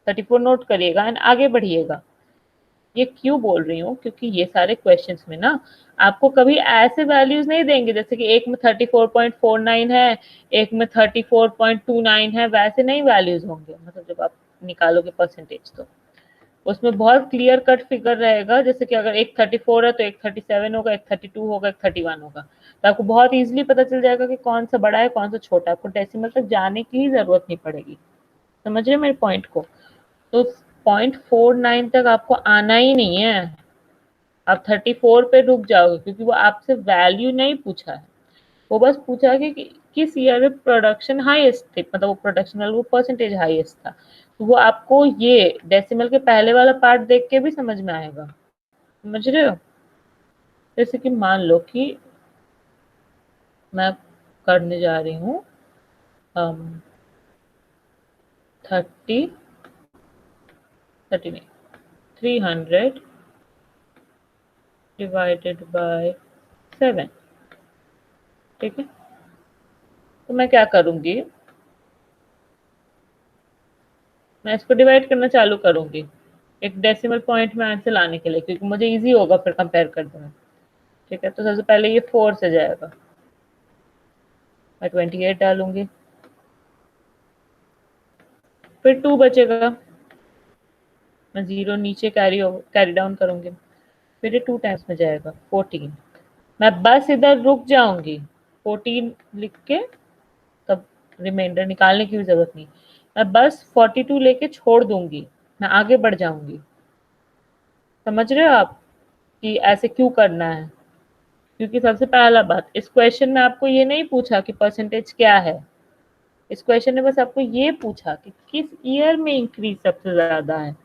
34 नोट करिएगा एंड आगे बढ़िएगा। ये क्यों बोल रही हूँ, क्योंकि ये सारे क्वेश्चंस में ना आपको कभी ऐसे वैल्यूज नहीं देंगे जैसे कि एक में 34.49 है, एक में 34.29 है, वैसे नहीं वैल्यूज होंगे। मतलब जब आप निकालोगे परसेंटेज तो उसमें बहुत क्लियर कट फिगर रहेगा, जैसे कि अगर एक 34 है तो एक 37 होगा, एक 32 होगा, एक 31 होगा। तो आपको बहुत ईजिली पता चल जाएगा कि कौन सा बड़ा है कौन सा छोटा है। आपको डेसिमल तक जाने की ही जरूरत नहीं पड़ेगी। समझ रहे मेरे पॉइंट को? तो 0.49 तक आपको आना ही नहीं है, आप 34 पे रुक जाओगे, क्योंकि वो आपसे वैल्यू नहीं पूछा है। वो बस पूछा है कि किस ईयर में प्रोडक्शन हाईएस्ट थी, मतलब वो प्रोडक्शन वाला वो परसेंटेज हाईएस्ट था। तो वो आपको ये डेसिमल के पहले वाला पार्ट देख के भी समझ में आएगा। समझ रहे हो? जैसे कि मान लो कि मैं करने जा रही हूँ 300 डिवाइडेड बाय 7, ठीक है। तो मैं क्या करूंगी, मैं इसको डिवाइड करना चालू करूंगी एक डेसिमल पॉइंट में आंसर लाने के लिए, क्योंकि मुझे इजी होगा फिर कंपेयर कर देना, ठीक है। तो सबसे पहले ये 4 से जाएगा, मैं 28 डालूंगी, फिर 2 बचेगा, मैं 0 नीचे कैरी डाउन करूंगी, फिर ये 2 टाइम्स में जाएगा 14। मैं बस इधर रुक जाऊंगी, 14 लिख के, तब रिमाइंडर निकालने की भी जरूरत नहीं। मैं बस 42 लेके छोड़ दूंगी, मैं आगे बढ़ जाऊंगी। समझ रहे हो आप कि ऐसे क्यों करना है? क्योंकि सबसे पहला बात, इस क्वेश्चन में आपको ये नहीं पूछा कि परसेंटेज क्या है। इस क्वेश्चन ने बस आपको ये पूछा कि किस ईयर में इंक्रीज सबसे ज्यादा है।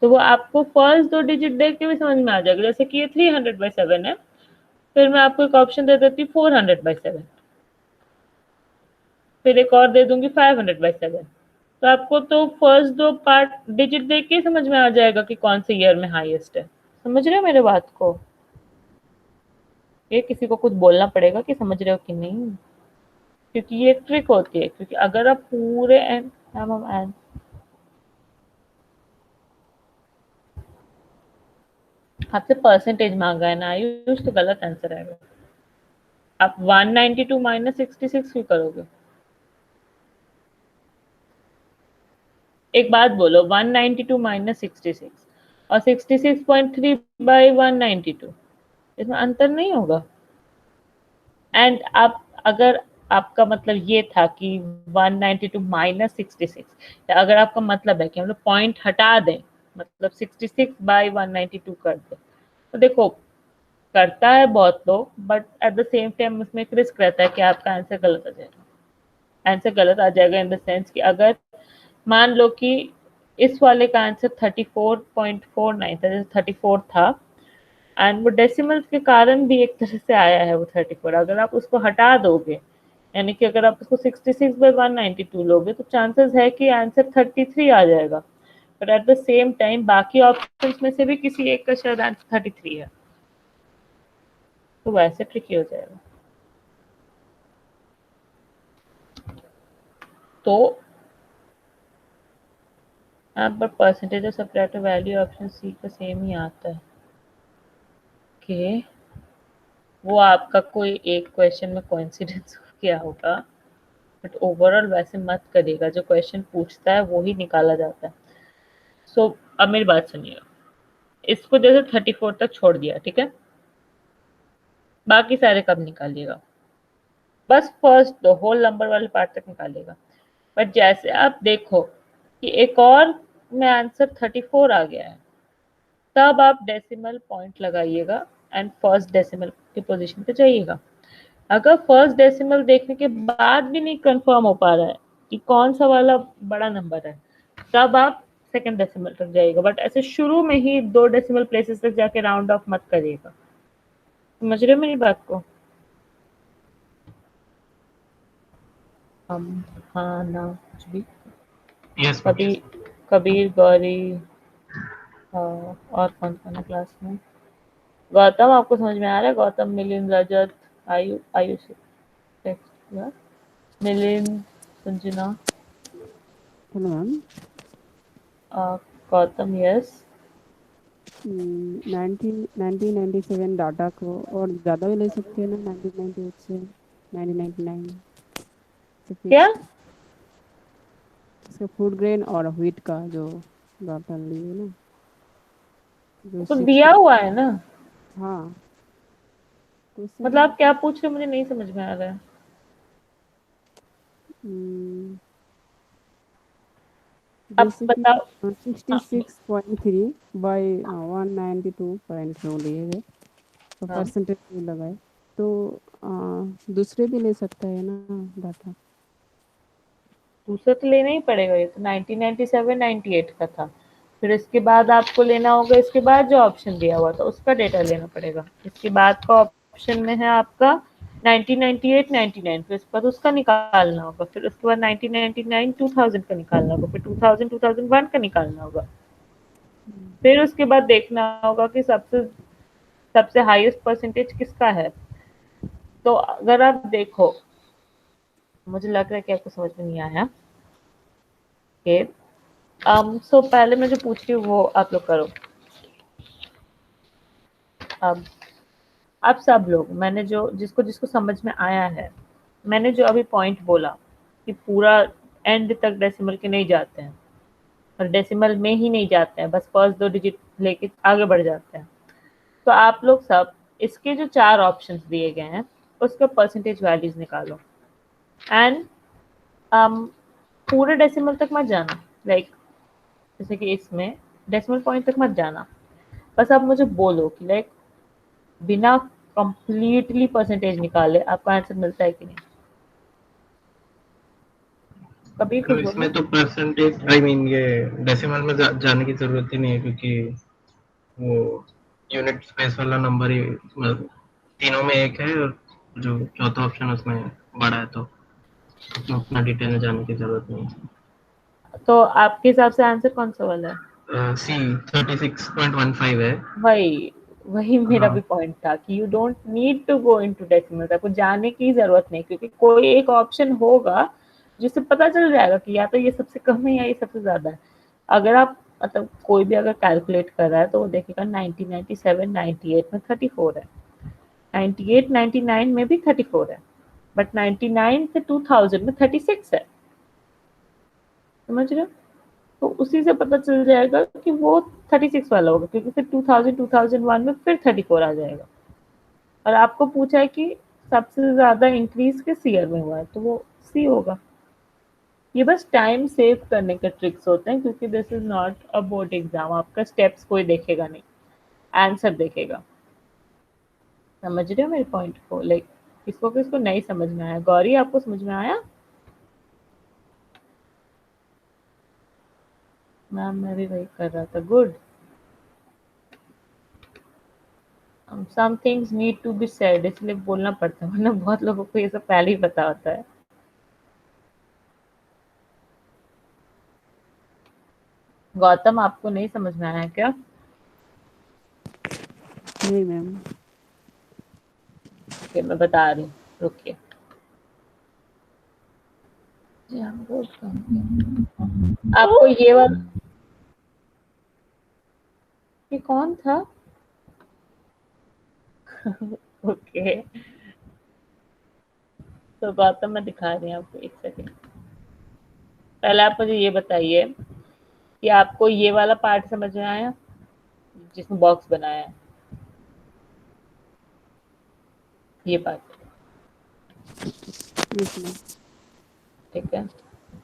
तो वो आपको फर्स्ट 2 डिजिट देख के भी समझ में आ जाएगा। जैसे कि ये 300/7 है, फिर मैं आपको एक ऑप्शन दे देती हूँ 400/7, फिर एक और दे दूंगी 500/7। तो आपको तो फर्स्ट 2 पार्ट डिजिट देख के ही समझ में आ जाएगा कि कौन से ईयर में हाईएस्ट है। समझ रहे हो मेरे बात को? ये किसी को कुछ बोलना पड़ेगा कि समझ रहे हो कि नहीं, क्योंकि ये ट्रिक होती है। क्योंकि अगर आप पूरे एंड आपसे परसेंटेज मांगा है ना आयुष, तो गलत आंसर आएगा। आप 192 माइनस 66 क्यों करोगे? एक बात बोलो, 192 माइनस 66 और 66.3 बाई 192, इसमें अंतर नहीं होगा। एंड आप अगर आपका मतलब ये था कि 192 माइनस 66, या अगर आपका मतलब है कि हम लोग पॉइंट हटा दें, मतलब 66/192 कर दें, तो देखो करता है बहुत लोग, but at the same time उसमें एक रिस्क रहता है कि आपका आंसर गलत आ जाएगा। आंसर गलत आ जाएगा इन द सेंस कि अगर मान लो कि इस वाले का आंसर 34.49 था, जैसे 34 था, एंड वो डेसिमल के कारण भी एक तरह से आया है वो 34। अगर आप उसको हटा दोगे, यानी कि अगर आप उसको 66/192 लोगे, तो चांसेस है कि आंसर 33 आ जाएगा। But at the same time बाकी ऑप्शंस में से भी किसी एक का शायद आंसर 33 है, तो वैसे ट्रिकी हो जाएगा। तो यहाँ पर percentage of separative value option C का सेम ही आता है कि वो आपका कोई एक क्वेश्चन में कोइंसिडेंस हो गया होगा, बट ओवरऑल वैसे मत करिएगा, जो क्वेश्चन पूछता है वो ही निकाला जाता है। सो अब मेरी बात सुनिएगा, इसको जैसे 34 तक छोड़ दिया, ठीक है, बाकी सारे कब निकालिएगा, बस फर्स्ट होल नंबर वाले पार्ट तक निकालिएगा। बट जैसे आप देखो कि एक और में आंसर 34 आ गया है, तब आप डेसिमल पॉइंट लगाइएगा एंड फर्स्ट डेसिमल की पोजीशन पे जाइएगा। अगर फर्स्ट डेसिमल देखने के बाद भी नहीं कंफर्म हो पा रहा है कि कौन सा वाला बड़ा नंबर है, तब आप सेकंड डेसिमल तक जाइएगा। बट ऐसे शुरू में ही 2 डेसिमल प्लेसेस तक जाके राउंड ऑफ मत करिएगा। समझ रहे हो मेरी बात को? हम, हाँ ना कुछ भी। यस कभी कबीर, गौरी, और कौन कौन है क्लास में? गौतम, आपको समझ में आ रहा है? Gautam, Milind, Rajat, Ayush, Milind, Sanjana, hello ma'am. Gautam, yes. 1997 data को और ज़्यादा भी ले सकते हैं ना, 1998 से 1999 से क्या? फिक्स इसका फूड ग्रेन और व्हीट का जो डाटा लिए ना, जो तो 60। दिया हुआ है ना, हाँ क्वेश्चन मतलब आप क्या पूछ रहे हो मुझे नहीं समझ में आ रहा है। आप जैसे कि बताओ। हाँ, 66.3 बाई 192.2 लिए गए, तो हाँ, परसेंटेज भी लगाए, तो दूसरे भी ले सकता है ना डाटा। दूसरा तो लेना ही पड़ेगा, ये तो 1997 98 का था। फिर इसके बाद आपको लेना होगा, इसके बाद जो ऑप्शन दिया हुआ था उसका डेटा लेना पड़ेगा। इसके बाद का ऑप्शन में है आपका 1998 99, फिर उसके बाद उसका निकालना होगा। फिर उसके बाद 1999 2000 का निकालना होगा। फिर 2000 2001 का निकालना होगा। फिर उसके बाद देखना होगा कि सबसे सबसे हाईएस्ट परसेंटेज किसका है। तो अगर आप देखो, मुझे लग रहा है कि आपको समझ में नहीं आया। ओके, सो पहले मैं जो पूछ रही हूँ वो आप लोग करो। अब आप सब लोग, मैंने जो जिसको जिसको समझ में आया है, मैंने जो अभी पॉइंट बोला कि पूरा एंड तक डेसिमल के नहीं जाते हैं और डेसिमल में ही नहीं जाते हैं, बस फर्स्ट 2 डिजिट लेके आगे बढ़ जाते हैं। तो आप लोग सब इसके जो 4 ऑप्शंस दिए गए हैं उसका परसेंटेज वैल्यूज निकालो एंड पूरे डेसिमल तक मत जाना। लाइक जैसे कि इसमें डेसिमल पॉइंट तक मत जाना, बस आप मुझे बोलो कि लाइक बिना कंप्लीटली परसेंटेज निकाले आपका आंसर मिलता है कि नहीं। कभी तो कुछ इसमें बोलो। तो परसेंटेज आई मीन ये डेसिमल में जाने की जरूरत ही नहीं है, क्योंकि वो यूनिट स्पेस वाला नंबर ही मतलब तीनों में एक है, और जो चौथा ऑप्शन उसमें बड़ा है, तो उसमें उतना डिटेल में जाने की जरूरत नहीं तो आपके हिसाब से आंसर कौन सा वाला है? है। सी 36.15 है। वही वही मेरा हाँ, भी पॉइंट था कि you don't need to go into decimal, आपको जाने की जरूरत नहीं, क्योंकि कोई एक ऑप्शन होगा जिससे पता चल जाएगा कि या तो ये सबसे कम है या ये सबसे ज्यादा है। अगर आप मतलब कोई भी अगर कैलकुलेट कर रहा है तो वो देखेगा 1997 98 में 34 है, 98 99 में भी 34 है, बट 99 से 2000 में 36 है। समझ रहे हो? तो उसी से पता चल जाएगा कि वो 36 वाला होगा, क्योंकि फिर 2000 2001 में फिर 34 आ जाएगा। और आपको पूछा है कि सबसे ज्यादा इंक्रीज किस ईयर में हुआ है, तो वो सी होगा। ये बस टाइम सेव करने के ट्रिक्स होते हैं, क्योंकि this is not a board exam, आपका स्टेप्स कोई देखेगा नहीं, आंसर देखेगा। समझ रहे हो मेरे पॉइंट को? लाइक किसको किसको नहीं समझ में आया? गौरी, आपको समझ में आया? मैम मैं भी वही कर रहा था। Good. Some things need to be said, इसलिए बोलना पड़ता है, वरना बहुत लोगों को ये सब पहले ही पता होता है। गौतम, आपको नहीं समझ में आया क्या? नहीं मैम। ओके, मैं बता रही हूँ, रुकिए। जी, हम बोल आपको ये वाला, ये कौन था? ओके, तो गौतम मैं दिखा रही हूँ आपको, एक सेकंड। पहले आप मुझे ये बताइए कि आपको ये वाला पार्ट समझ में आया जिसमें बॉक्स बनाया है, ये पार्ट, Yes, ma'am. ठीक है।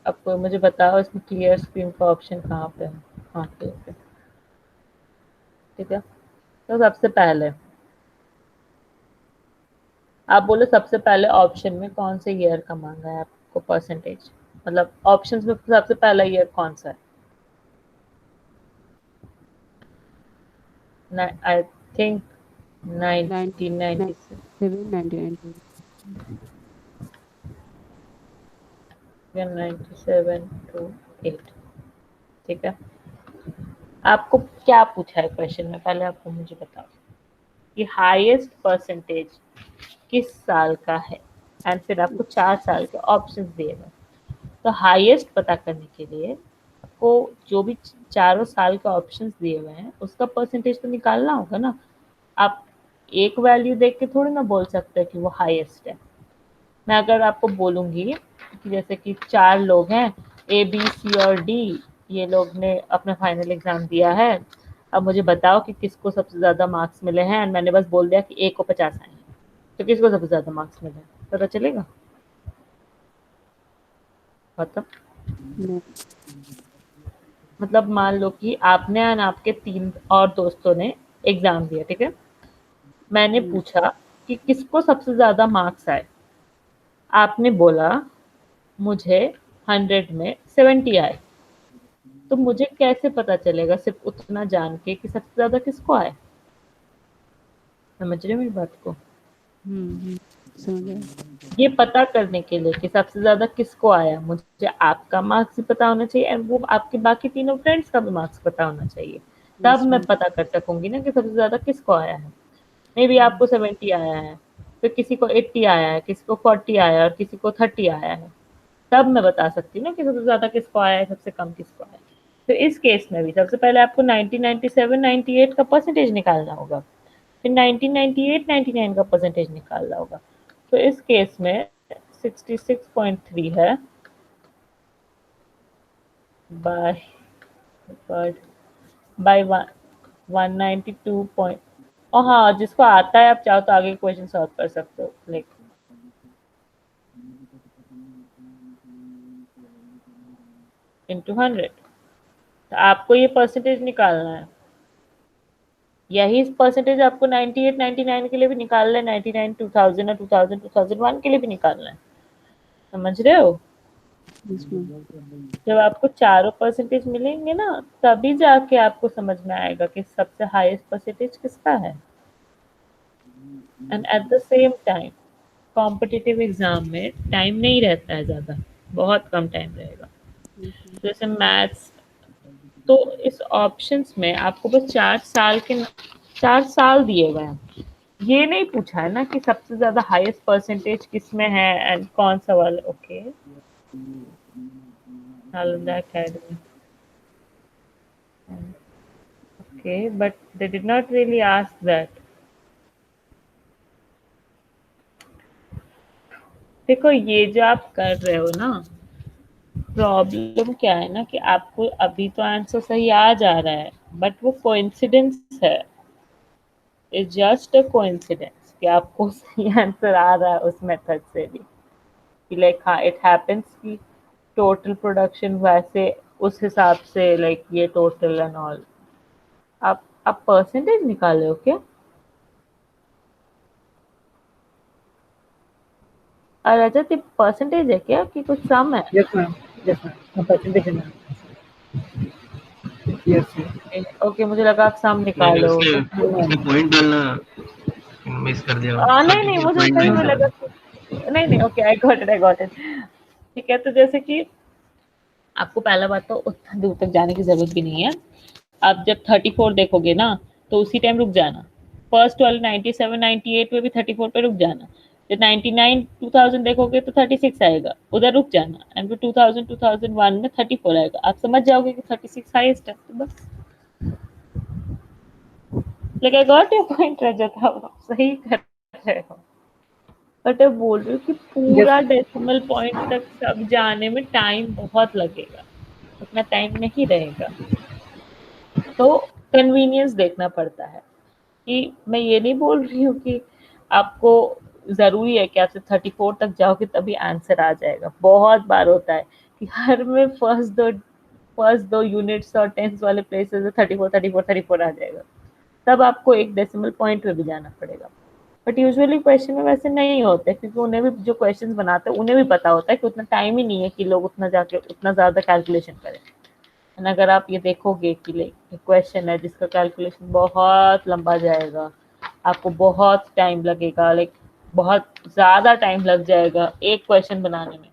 अब कोई मुझे बताओ इसमें क्लियर स्क्रीन का ऑप्शन कहाँ पे है? हाँ, ठीक है, ठीक है। तो सबसे पहले आप बोलो, सबसे पहले ऑप्शन में कौन से ईयर का मांगा है आपको परसेंटेज, मतलब ऑप्शंस में सबसे पहला ईयर कौन सा है? आई थिंक 1996 या 97 टू 8, ठीक है। आपको क्या पूछा है क्वेश्चन में, पहले आपको मुझे बताओ कि हाईएस्ट परसेंटेज किस साल का है, एंड फिर आपको 4 साल के ऑप्शंस दिए गए। तो हाईएस्ट पता करने के लिए आपको जो भी चारों साल के ऑप्शंस दिए हुए हैं उसका परसेंटेज तो निकालना होगा ना। आप एक वैल्यू देख के थोड़ी ना बोल सकते हैं कि वो हाईएस्ट है। मैं अगर आपको बोलूंगी कि जैसे कि 4 लोग हैं, ए बी सी और डी, ये लोग ने अपना फाइनल एग्जाम दिया है, अब मुझे बताओ कि किसको सबसे ज्यादा मार्क्स मिले हैं, एंड मैंने बस बोल दिया कि ए को 50 आए हैं, तो किसको सबसे ज्यादा मार्क्स मिले हैं, पता चलेगा? मतलब No. मान लो कि आपने और आपके 3 और दोस्तों ने एग्जाम दिया, ठीक है। मैंने पूछा कि किसको सबसे ज्यादा मार्क्स आए, आपने बोला मुझे 100 में 70 आए, तो मुझे कैसे पता चलेगा सिर्फ उतना जान के कि सबसे ज्यादा किसको आए? समझ रहे हो मेरी बात को? समझ गया। ये पता करने के लिए कि सबसे ज्यादा किसको आया, मुझे आपका मार्क्स भी पता होना चाहिए एंड वो आपके बाकी तीनों फ्रेंड्स का भी मार्क्स पता होना चाहिए, तब Yes, मैं ma'am. पता कर सकूंगी ना कि सबसे ज्यादा किसको आया है। मे बी आपको 70 आया है, फिर किसी को 80 आया है, किसी को 40 आया है और किसी को 30 आया है, तब मैं बता सकती हूँ ना कि सबसे ज्यादा किसको आया है, सबसे कम किसको आया है। तो इस केस में भी सबसे पहले आपको 1997 98 का परसेंटेज निकालना होगा, फिर 1998 99 का परसेंटेज निकालना होगा। तो इस केस में 66.3 है बाय बाय 192 पॉइंट। और हाँ, जिसको आता है आप चाहो तो आगे क्वेश्चन सॉल्व कर सकते हो, लाइक इंटू 100। तो आपको ये परसेंटेज निकालना है, यही परसेंटेज आपको 98 99 के लिए भी निकालना है, 99 2000 और 2000 2001 के लिए भी निकालना है। समझ रहे हो? Yes, ma'am. जब आपको चारों परसेंटेज मिलेंगे ना, तभी जाके आपको समझ में आएगा कि सबसे हाईएस्ट परसेंटेज किसका है। And eight the same time competitive exam में टाइम नहीं रहता है ज़्यादा, बहुत कम टाइम रहेगा। जैसे मैथ्स, तो इस ऑप्शंस में आपको बस 4 साल दिए गए हैं, ये नहीं पूछा है ना कि सबसे ज्यादा हाईएस्ट परसेंटेज किस में है एंड कौन सा वाला। Okay, Nalanda academy, okay, but they did not really ask that. देखो, ये जो आप कर रहे हो ना, प्रॉब्लम क्या है ना कि आपको अभी तो आंसर सही आ जा रहा है, बट वो कोइंसिडेंस है, इट्स जस्ट अ कोइंसिडेंस कि आपको सही आंसर आ रहा है उस मेथड से भी, कि लाइक हाँ इट हैपेंस कि टोटल प्रोडक्शन वैसे उस हिसाब से, लाइक ये टोटल एंड ऑल। आप परसेंटेज निकाले हो क्या? और रजत, ये परसेंटेज है क्या कि कुछ सम है? Yes, ma'am. Yes, ma'am. Percentage है ma'am. Yes, yes. ओके, मुझे लगा आप सम नहीं नहीं, निकालो उसने तो। उसने पॉइंट डालना मिस कर दिया, नहीं नहीं, मुझे सही में लगा 34.97। नहीं नहीं, ओके, आई गॉट इट। ठीक है, तो जैसे कि आपको पहला बात तो उतना दूर तक जाने की जरूरत भी नहीं है। आप जब 34 देखोगे ना, तो उसी टाइम रुक जाना। फर्स्ट वाले 97 98 में भी 34 पे रुक जाना। जब 99 2000 देखोगे तो 36 आएगा, उधर रुक जाना, एंड फिर 2000 2001 में 34 आएगा। आप समझ जाओगे कि 36 हाईएस्ट है, तो बस। Like I got your point Rajat, आप सही कर रहे हो, बट मैं बोल रही हूँ कि पूरा डेसिमल पॉइंट तक सब जाने में टाइम बहुत लगेगा, उतना टाइम नहीं रहेगा। तो कन्वीनियंस देखना पड़ता है कि मैं ये नहीं बोल रही हूँ कि आपको ज़रूरी है कि आप सिर्फ 34 तक जाओगे तभी आंसर आ जाएगा। बहुत बार होता है कि हर में फर्स्ट दो यूनिट्स और टेंस वाले प्लेसेस में 34 आ जाएगा, तब आपको एक डेसिमल पॉइंट में भी जाना पड़ेगा। बट यूजुअली क्वेश्चन में वैसे नहीं होते, क्योंकि उन्हें भी, जो क्वेश्चन बनाते हैं उन्हें भी पता होता है कि उतना टाइम ही नहीं है कि लोग उतना जाके उतना ज़्यादा कैलकुलेशन करें। एंड अगर आप ये देखोगे कि लाइक क्वेश्चन है जिसका कैलकुलेशन बहुत लंबा जाएगा, आपको बहुत टाइम लगेगा, लाइक बहुत ज़्यादा टाइम लग जाएगा एक क्वेश्चन बनाने में,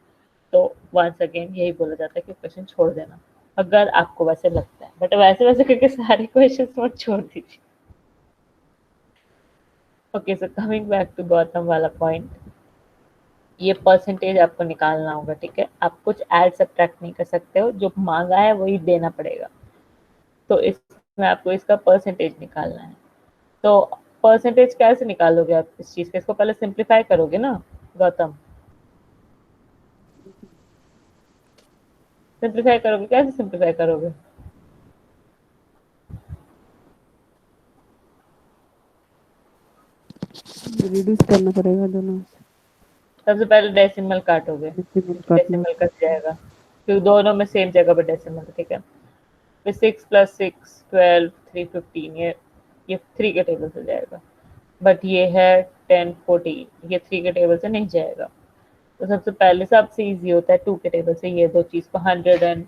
तो वंस अगेन यही बोला जाता है कि क्वेश्चन छोड़ देना, अगर आपको वैसे लगता है। बट वैसे वैसे करके सारे क्वेश्चन मत छोड़ दीजिए। Okay, so coming back to Gautam वाला पॉइंट, ये परसेंटेज आपको निकालना होगा, ठीक है। आप कुछ ऐड सब्ट्रैक्ट नहीं कर सकते हो, जो मांगा है वही देना पड़ेगा। तो इसमें आपको इसका परसेंटेज निकालना है। तो परसेंटेज कैसे निकालोगे आप इस चीज़ का? इसको पहले सिंप्लीफाई करोगे ना गौतम? सिंप्लीफाई करोगे, कैसे सिंप्लीफाई करोगे? रिड्यूस करना पड़ेगा दोनों, सबसे पहले डेसिमल काटोगे, डेसिमल काटना। डेसिमल कट जाएगा क्योंकि दोनों में सेम जगह पर डेसिमल, ठीक है। फिर 6 + 6 12 3 15, ये 3 के टेबल से जाएगा, बट ये है 10 14, ये 3 के टेबल से नहीं जाएगा। तो सबसे पहले सबसे इजी होता है 2 के टेबल से, ये दो चीज़ को 100 एंड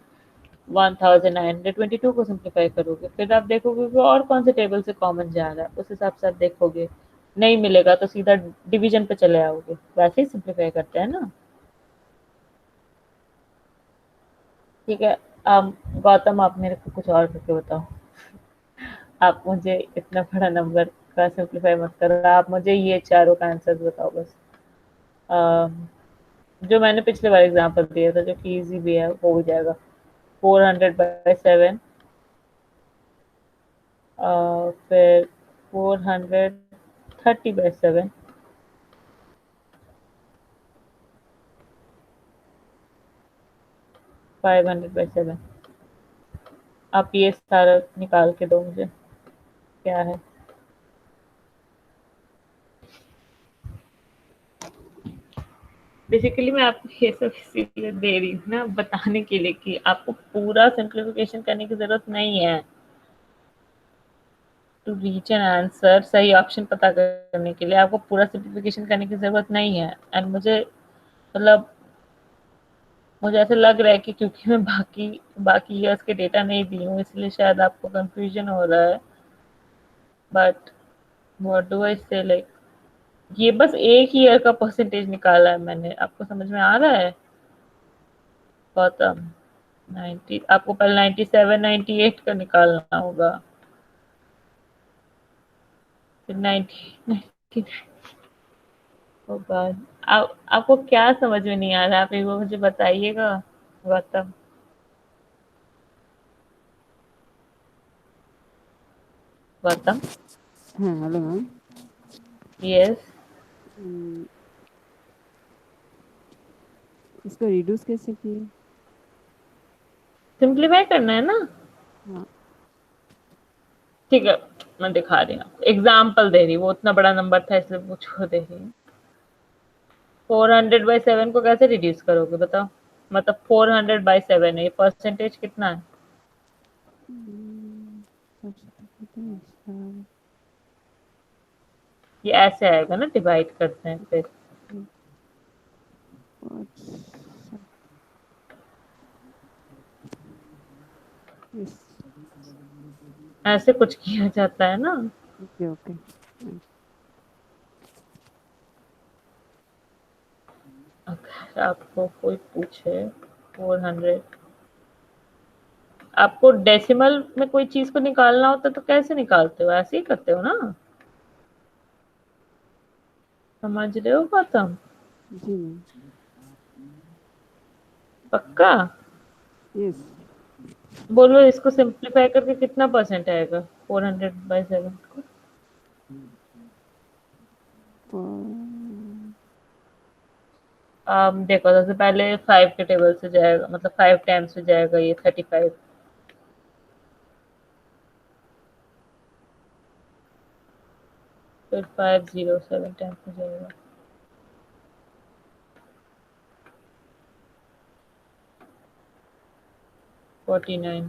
1922 को सिंप्लीफाई करोगे। फिर आप देखोगे कि और कौन से टेबल से कॉमन जा रहा है, उस हिसाब से आप देखोगे, नहीं मिलेगा तो सीधा डिवीजन पे चले आओगे। वैसे ही सिंप्लीफाई करते हैं ना, ठीक है। गौतम आप मेरे को कुछ और करके बताओ। आप मुझे इतना बड़ा नंबर का सिंप्लीफाई मत करो, आप मुझे ये चारों का आंसर बताओ बस। अम, जो मैंने पिछले बार एग्जांपल दिया था, जो कि इजी भी है, वो हो जाएगा 400/7, फिर 430/7, 500/7। आप ये सारा निकाल के दो मुझे, क्या है? बेसिकली मैं आपको ये सब इसीलिए दे रही हूँ ना, बताने के लिए कि आपको पूरा सिंप्लीफिकेशन करने की जरूरत नहीं है। टू रीच एन आंसर, सही ऑप्शन पता करने के लिए आपको पूरा सिंप्लीफिकेशन करने की जरूरत नहीं है। एंड मुझे मतलब मुझे ऐसा लग रहा है कि क्योंकि मैं बाकी बाकी ईयर्स के डेटा नहीं दी हूँ, इसलिए शायद आपको कंफ्यूजन हो रहा है। बट व्हाट डू आई से, लाइक ये बस एक ईयर का परसेंटेज निकाला है मैंने, आपको समझ में आ रहा है गौतम? 90, आपको पहले 97 98 का निकालना होगा, फिर 90 होगा। आपको क्या समझ में नहीं आ रहा, आप एक बार मुझे बताइएगा गौतम। गौतम, हाँ हेलो मैम। यस। इसको रिड्यूस कैसे किए? सिंप्लीफाई करना है ना, हाँ ठीक है। मैं दिखा रही हूँ आपको, एग्जाम्पल दे रही हूँ, वो उतना बड़ा नंबर था इसलिए वो छोड़ दे रही हूँ। 400/7 को कैसे रिड्यूस करोगे बताओ? मतलब 400/7 है, ये परसेंटेज कितना है? ये ऐसे आएगा ना, डिवाइड करते हैं फिर। ऐसे कुछ किया जाता है ना। Okay okay. अगर आपको कोई पूछे 400, आपको डेसिमल में कोई चीज को निकालना होता है तो कैसे निकालते हो? ऐसे ही करते हो ना, समझ रहे हो गौतम? जी मैम। पक्का? यस। बोलो इसको सिंप्लीफाई करके कितना परसेंट आएगा 400/7 को? देखो सबसे पहले 5 के टेबल से जाएगा, मतलब 5 टाइम्स से जाएगा ये 35, फिर 507 टाइम्स में जाएगा, फोर्टी नाइन।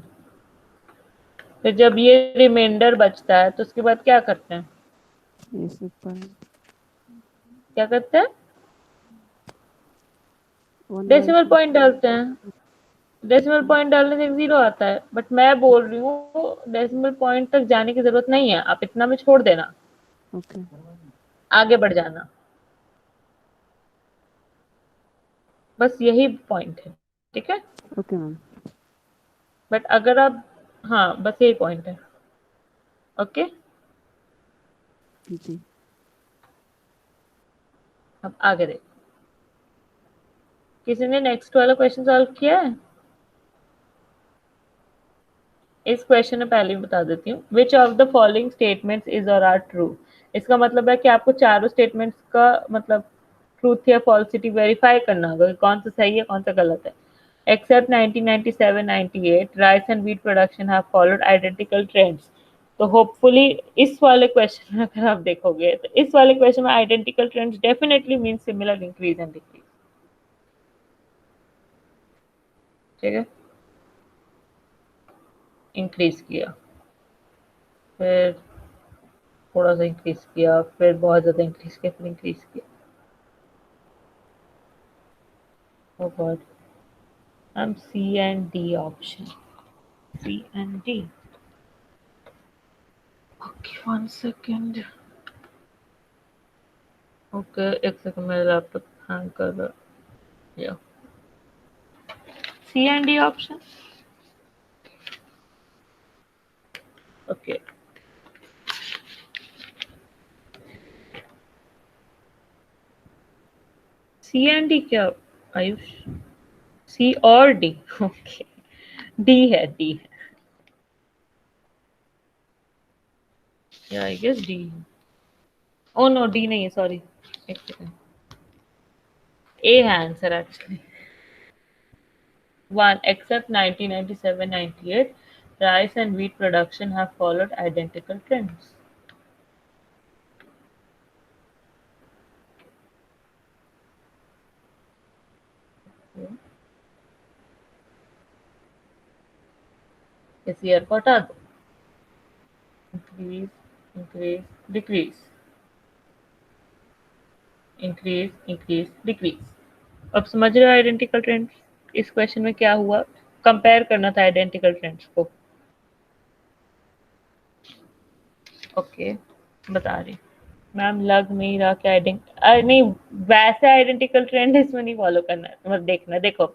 फिर जब ये रिमाइंडर बचता है तो उसके बाद क्या करते हैं, क्या करते हैं, डेसिमल पॉइंट डालते हैं। डेसिमल पॉइंट डालने से 0 आता है, बट मैं बोल रही हूँ डेसिमल पॉइंट तक जाने की जरूरत नहीं है, आप इतना में छोड़ देना, ओके आगे बढ़ जाना, बस यही पॉइंट है, ठीक है। ओके मैम बट अगर आप, हाँ बस यही पॉइंट है, ओके। जी अब आगे देख, किसी ने नेक्स्ट वाला क्वेश्चन सॉल्व किया है? इस क्वेश्चन में पहले ही बता देती हूँ, which of the following statements is और आर ट्रू। इसका मतलब है कि आपको चारों स्टेटमेंट्स का मतलब ट्रूथ या फॉल्सिटी वेरीफाई करना होगा कि कौन सा सही है कौन सा गलत है। Except 1997-98 rice and wheat production have followed identical trends. तो होपफुली इस वाले क्वेश्चन में अगर आप देखोगे तो इस वाले क्वेश्चन में identical trends definitely mean similar increase and decrease, ठीक है। इंक्रीज किया, फिर थोड़ा सा इंक्रीज किया, फिर बहुत ज्यादा इंक्रीज किया, फिर इंक्रीज किया। Oh God, I'm C and D option. C and D. Okay, 1 second. Okay, एक सेकंड, मेरा लैपटॉप हैंग कर रहा है। Yeah. C and D option. Okay. C and D क्या आयुष? C और D. Okay. D है, D है। Yeah, I guess D. Oh no, D नहीं है, sorry. एक सेकंड। A है answer actually. 1. Except 1997-98, rice and wheat production have followed identical trends. इस year को हटा दो, increase increase decrease, increase increase decrease. अब समझ रहे हो आइडेंटिकल ट्रेंड्स? इस क्वेश्चन में क्या हुआ, कंपेयर करना था आइडेंटिकल ट्रेंड्स को। ओके, बता रही मैम, लग नहीं रहा कि नहीं वैसे आइडेंटिकल ट्रेंड इसमें नहीं फॉलो करना है, मतलब देखना, देखो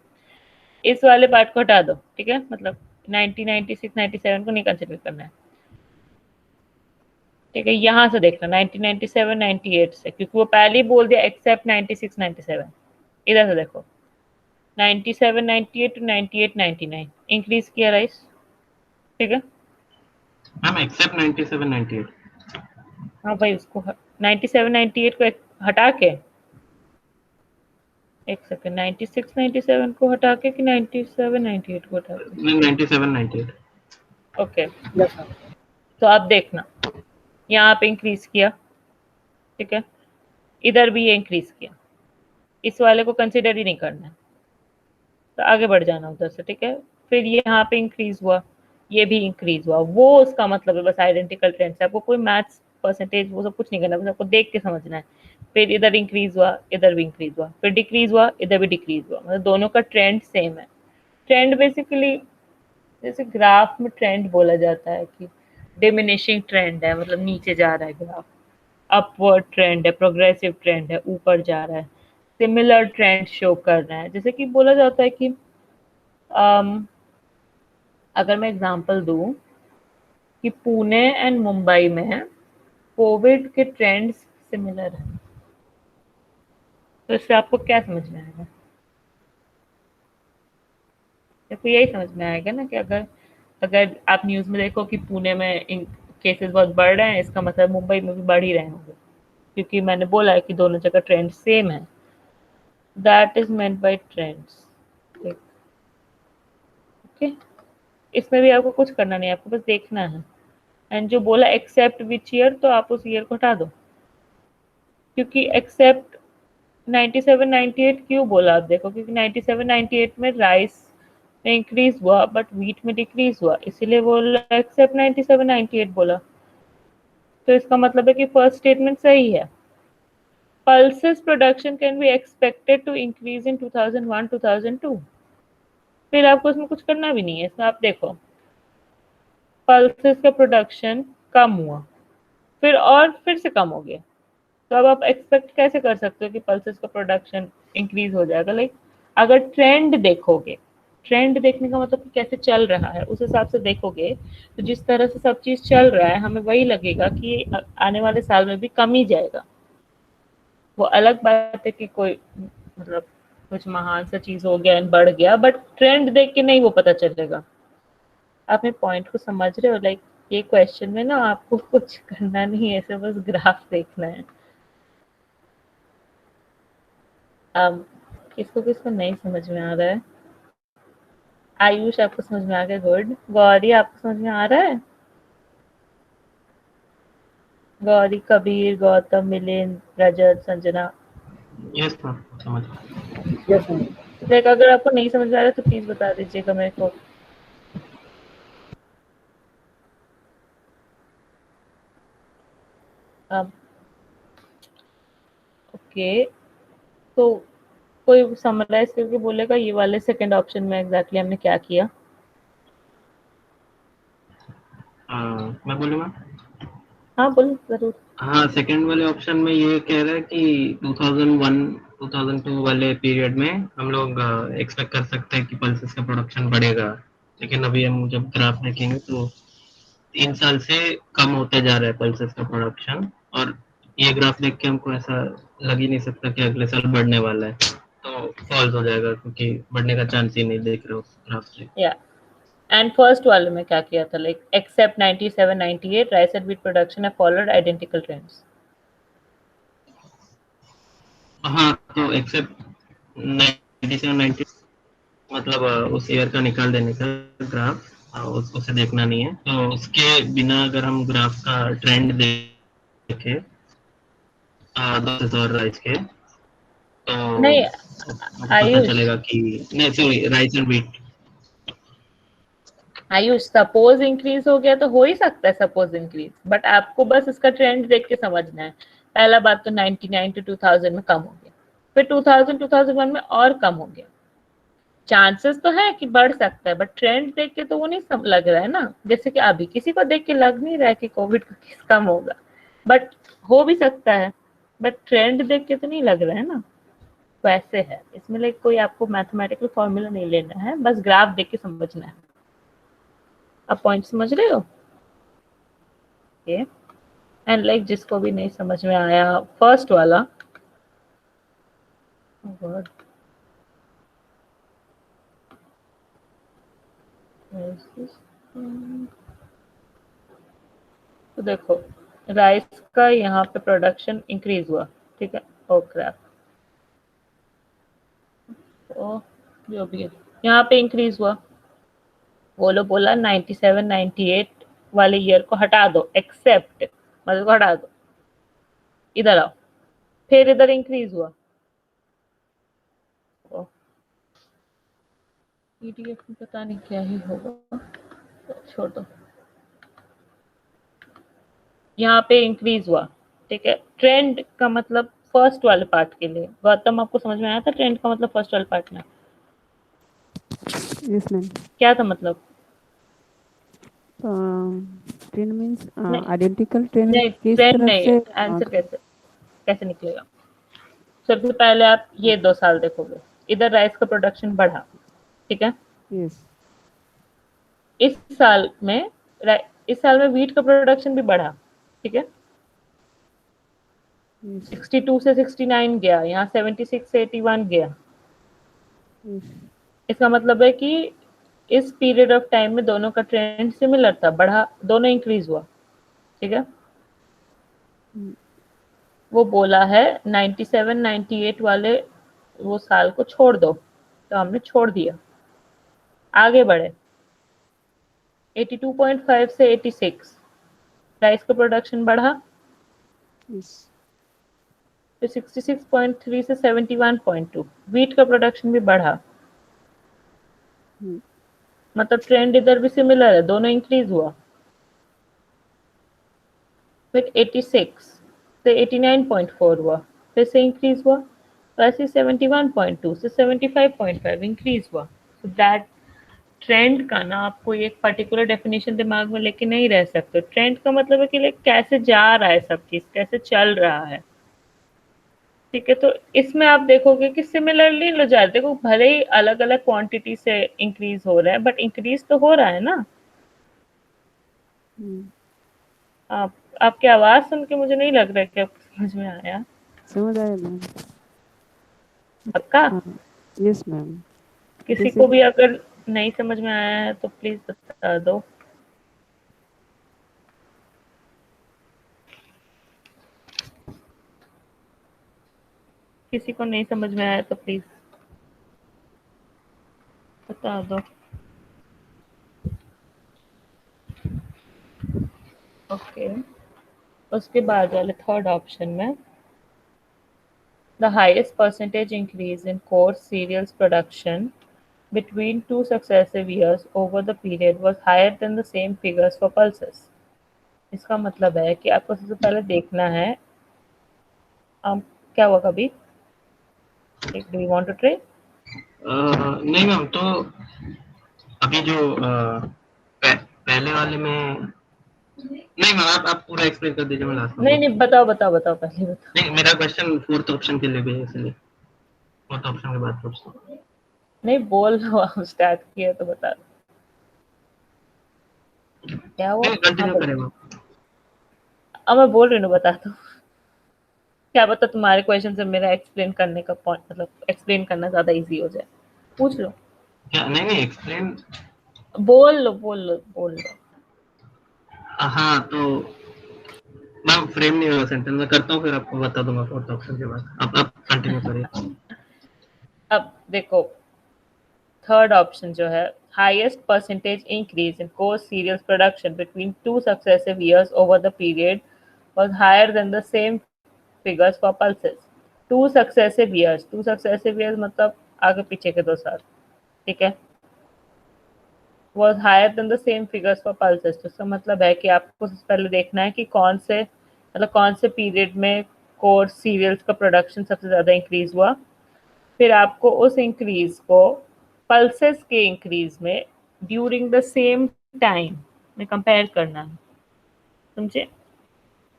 इस वाले पार्ट को हटा दो, ठीक है, मतलब 1996-97 को नहीं कंसिडर करना है, ठीक है। यहाँ से देखना 1997-98 से, क्योंकि वो पहले ही बोल दिया एक्सेप्ट 96-97। इधर से देखो 97-98 टू 98-99 इंक्रीज किया राइस, ठीक है। Ma'am except 97-98। हाँ भाई, उसको 97-98 को हटा के, एक सेकंड, 96-97 को हटा के कि 97-98 को हटा के? 97-98। Okay, yes sir. तो आप देखना यहाँ पे इंक्रीज किया, ठीक है, इधर भी ये इंक्रीज किया, इस वाले को कंसिडर ही नहीं करना है, तो आगे बढ़ जाना उधर से, ठीक है। फिर यहाँ पे इंक्रीज हुआ, ये भी इंक्रीज हुआ, वो उसका मतलब है बस आइडेंटिकल ट्रेंड से, आपको कोई मैथ्स परसेंटेज वो सब कुछ नहीं करना, बस आपको देख के समझना है। फिर इधर इंक्रीज हुआ, इधर भी इंक्रीज हुआ, फिर डिक्रीज हुआ, इधर भी डिक्रीज हुआ, मतलब दोनों का ट्रेंड सेम है। ट्रेंड बेसिकली जैसे ग्राफ में ट्रेंड बोला जाता है कि डिमिनिशिंग ट्रेंड है, मतलब नीचे जा रहा है ग्राफ, अपवर्ड ट्रेंड है, प्रोग्रेसिव ट्रेंड है, ऊपर जा रहा है, सिमिलर ट्रेंड शो कर रहा है। जैसे कि बोला जाता है कि अगर मैं एग्जांपल दूं कि पुणे एंड मुंबई में कोविड के ट्रेंड्स सिमिलर हैं, तो इससे आपको क्या समझ में आएगा? देखो यही समझ में आएगा ना कि अगर अगर आप न्यूज़ में देखो कि पुणे में केसेस बहुत बढ़ रहे हैं, इसका मतलब मुंबई में भी बढ़ ही रहे होंगे, क्योंकि मैंने बोला है कि दोनों जगह ट्रेंड सेम है। That is meant by trends. Okay, इसमें भी आपको कुछ करना नहीं है, आपको बस देखना है। एंड जो बोला एक्सेप्ट विच ईयर, तो आप उस ईयर को हटा दो, क्योंकि एक्सेप्ट 97 98 क्यों बोला आप देखो, क्योंकि 97 98 में राइस में इंक्रीज हुआ बट व्हीट में डिक्रीज हुआ, इसीलिए बोला एक्सेप्ट 97 98 बोला। तो इसका मतलब है कि फर्स्ट स्टेटमेंट सही है। Pulses production can be expected to increase in 2001 2002। फिर आपको इसमें कुछ करना भी नहीं है, इसमें आप देखो पल्सेस का प्रोडक्शन कम हुआ, फिर से कम हो गया। तो अब आप एक्सपेक्ट कैसे कर सकते हो कि पल्सेस का प्रोडक्शन इंक्रीज हो जाएगा? लाइक अगर ट्रेंड देखोगे, ट्रेंड देखने का मतलब कि कैसे चल रहा है उस हिसाब से देखोगे, तो जिस तरह से सब चीज चल रहा है हमें वही लगेगा कि आने वाले साल में भी कम ही जाएगा। वो अलग बात है कि कोई मतलब कुछ महान सा चीज हो गया एंड बढ़ गया, बट ट्रेंड देख के नहीं वो पता चलेगा। आप मेरे पॉइंट को समझ रहे हो? लाइक ये क्वेश्चन में ना आपको कुछ करना नहीं है, ऐसे बस ग्राफ देखना है। अब किसको किसको नहीं समझ में आ रहा है? आयुष आपको समझ में आ गया, गुड। गौरी आपको समझ में आ रहा है? गौरी, कबीर, गौतम, मिलिंद, रजत, संजना। यस मैम, समझ। Yes ma'am. लाइक अगर आपको नहीं समझ में आ रहा है तो प्लीज बता दीजिएगा मेरे को। अब ओके, तो कोई समराइज करके बोलेगा ये वाले सेकंड ऑप्शन में एग्जैक्टली हमने क्या किया? मैं बोलूँ मैम? हाँ बोलो जरूर। हाँ, सेकंड वाले ऑप्शन में ये कह रहा है कि 2001 2002 वाले पीरियड में हम लोग एक्सपेक्ट कर सकते हैं कि पल्सेस का प्रोडक्शन बढ़ेगा, लेकिन अभी हम जब ग्राफ देखेंगे तो 3 साल से कम होते जा रहा है पल्सेस का प्रोडक्शन, और ये ग्राफ देख के हमको ऐसा लग ही नहीं सकता कि अगले साल बढ़ने वाला है, तो फॉल्स हो जाएगा क्योंकि बढ़ने का चांस ही नहीं देख रहे उस ग्राफ से। या एंड फर्स्ट वाले में क्या किया था? Like except 97 98 rice and wheat production है फॉलोड आइडेंटिकल ट्रेंड्स। हाँ, तो एक्सेप्ट 97 90 मतलब उस ईयर का निकाल देने का ग्राफ, उसे देखना नहीं है। तो उसके बिना अगर हम ग्राफ का ट्रेंड देखें 10 और राइस के, तो नहीं पता आयुष, चलेगा कि नहीं, sorry, rice and wheat. Ayush suppose increase हो गया तो हो ही सकता है सपोज इंक्रीज, बट आपको बस इसका ट्रेंड देख के समझना है। पहला बात तो 99 to 2000 में कम हो गया, फिर 2000 2001 में और कम हो गया। चांसेस तो है कि बढ़ सकता है, बट ट्रेंड देख के तो वो नहीं सब लग रहा है ना। जैसे कि अभी किसी को देख के लग नहीं रहा है कि कोविड का केस कम होगा, बट हो भी सकता है, बट ट्रेंड देख के तो नहीं लग रहा है ना। वैसे है इसमें, लाइक कोई आपको मैथमेटिकल फॉर्मूला नहीं लेना है, बस ग्राफ देख के समझना है। आप पॉइंट समझ रहे हो? ओके, एंड लाइक जिसको भी नहीं समझ में आया फर्स्ट वाला, God. तो देखो राइस का यहाँ पे प्रोडक्शन इंक्रीज हुआ, ठीक है। ओ क्रैप, तो जो भी है यहाँ पे इंक्रीज हुआ। वो लोग बोला 97 98 वाले ईयर को हटा दो, एक्सेप्ट मतलब हटा दो, इधर आओ, फिर इधर इंक्रीज हुआ। पीडीएफ में पता नहीं क्या ही होगा, छोड़ो। यहाँ पे इंक्रीज हुआ, ठीक है। ट्रेंड का मतलब फर्स्ट वाले पार्ट के लिए, गौतम आपको समझ में आया था ट्रेंड का मतलब फर्स्ट वाले पार्ट में? Yes, ma'am. क्या था मतलब? Trend means नहीं identical trend नहीं, किस ट्रेंड तरह नहीं, से आंसर कैसे कैसे निकलेगा? सबसे पहले आप ये 2 साल देखोगे, इधर राइस का प्रोडक्शन बढ़ा, ठीक है। yes इस साल में इस साल में व्हीट का प्रोडक्शन भी बढ़ा, ठीक है। yes 62 से 69 गया, यहाँ 76 से 81 गया। yes इसका मतलब है कि इस पीरियड ऑफ टाइम में दोनों का ट्रेंड सिमिलर था, बढ़ा, दोनों इंक्रीज हुआ, ठीक है। वो बोला है 97 98 वाले वो साल को छोड़ दो, तो हमने छोड़ दिया, आगे बढ़े 82.5 से 86, राइस का प्रोडक्शन बढ़ा, Yes. फिर 66.3 से 71.2, वीट का प्रोडक्शन भी बढ़ा, Hmm. मतलब ट्रेंड इधर भी सिमिलर है, दोनों इंक्रीज हुआ। फिर 86 से 89.4 हुआ, फिर से इंक्रीज हुआ, वैसे 71.2 से 75.5 इंक्रीज हुआ। सो दैट ट्रेंड का ना आपको एक पर्टिकुलर डेफिनेशन दिमाग में लेके नहीं रह सकते। ट्रेंड का मतलब है कि लाइक कैसे जा रहा है सब चीज, कैसे चल रहा है, ठीक है। तो इसमें आप देखोगे कि सिमिलरली लो जा रहे, देखो भले ही अलग अलग क्वांटिटी से इंक्रीज हो रहा है, बट इंक्रीज तो हो रहा है ना। Hmm. आप आपकी आवाज सुन के मुझे नहीं लग रहा है कि आपको समझ में आया। समझ आया मैम? पक्का? Yes ma'am. किसी जैसे को भी अगर नहीं समझ में आया है तो प्लीज बता दो। किसी को नहीं समझ में आया तो प्लीज बता दो। ओके, उसके बाद वाले थर्ड ऑप्शन में the highest percentage increase in coarse cereals production between two successive years over the period was higher than the same figures for pulses। इसका मतलब है कि आपको सबसे पहले देखना है क्या हुआ कभी, do you want to try? नहीं मैम, तो अभी जो पहले वाले में नहीं मैम, आप पूरा एक्सप्लेन कर दीजिए, मैं लास्ट में नहीं नहीं, बताओ बताओ बताओ, पहले बताओ। नहीं, मेरा क्वेश्चन फोर्थ ऑप्शन के लिए भी है, इसलिए फोर्थ ऑप्शन के बाद पूछता हूँ। नहीं बोल लो, आप स्टार्ट किए तो बता दो क्या हुआ। नहीं, हाँ कंटिन्यू बोलो। करें मैम। अब मैं बोल रही हूँ, बता दो। क्या पता तुम्हारे क्वेश्चन से मेरा एक्सप्लेन करने का पॉइंट, मतलब एक्सप्लेन करना ज्यादा इजी हो जाए। पूछ लो, क्या? नहीं नहीं, एक्सप्लेन। बोल लो बोल लो बोल लो। हाँ, तो मैम फ्रेम नहीं होगा सेंटेंस, मैं करता हूँ फिर आपको बता दूंगा फोर्थ ऑप्शन के बाद। आप कंटिन्यू करिए। अब देखो, थर्ड ऑप्शन जो है, highest percentage increase in coarse cereals production between two successive years over the period was higher than the same figures for pulses। Two successive years मतलब आगे पीछे के 2 साल, ठीक है। was higher than the same figures for pulses, तो इसका मतलब है कि आपको सबसे पहले देखना है कि कौन से, मतलब कौन से पीरियड में कोर्स सीरियल्स का प्रोडक्शन सबसे ज़्यादा इंक्रीज हुआ। फिर आपको उस इंक्रीज को पल्सेस के इंक्रीज में ड्यूरिंग द सेम टाइम में कंपेयर करना है, समझे।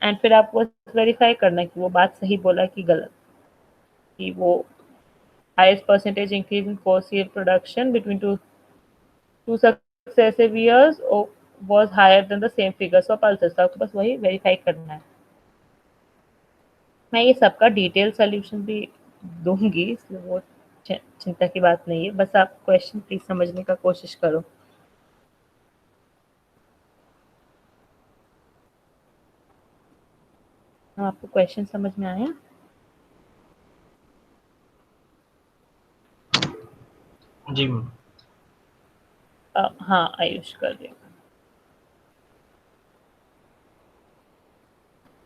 एंड फिर आपको वेरीफाई करना है कि वो बात सही बोला कि गलत, कि वो highest percentage increase in course serial production between to successive years was higher than the same figures for pulses। तो आपको बस वही वेरीफाई करना है। मैं ये सबका डिटेल सोल्यूशन भी दूंगी, इसलिए वो चिंता की बात नहीं है, बस आप क्वेश्चन प्लीज समझने का कोशिश करो। आपको क्वेश्चन समझ में आया? जी मैम। हाँ आयुष कर देगा।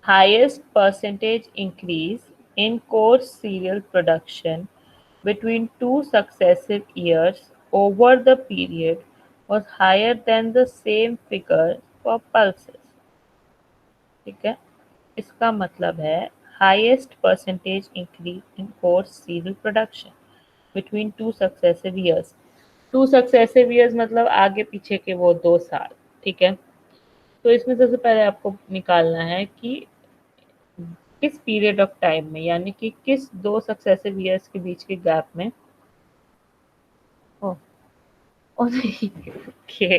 Highest percentage increase in course serial production between two successive years over the period was higher than the same figure for pulses। ठीक है, इसका मतलब है highest percentage increase in course serial production between two successive years. To successive years मतलब आगे पीछे के वो 2 साल, ठीक है। तो इसमें सबसे पहले आपको निकालना है कि किस पीरियड ऑफ टाइम में, यानी कि किस 2 सक्सेसिव ईयर्स के बीच के गैप में। ओ, ओ नहीं, ओके।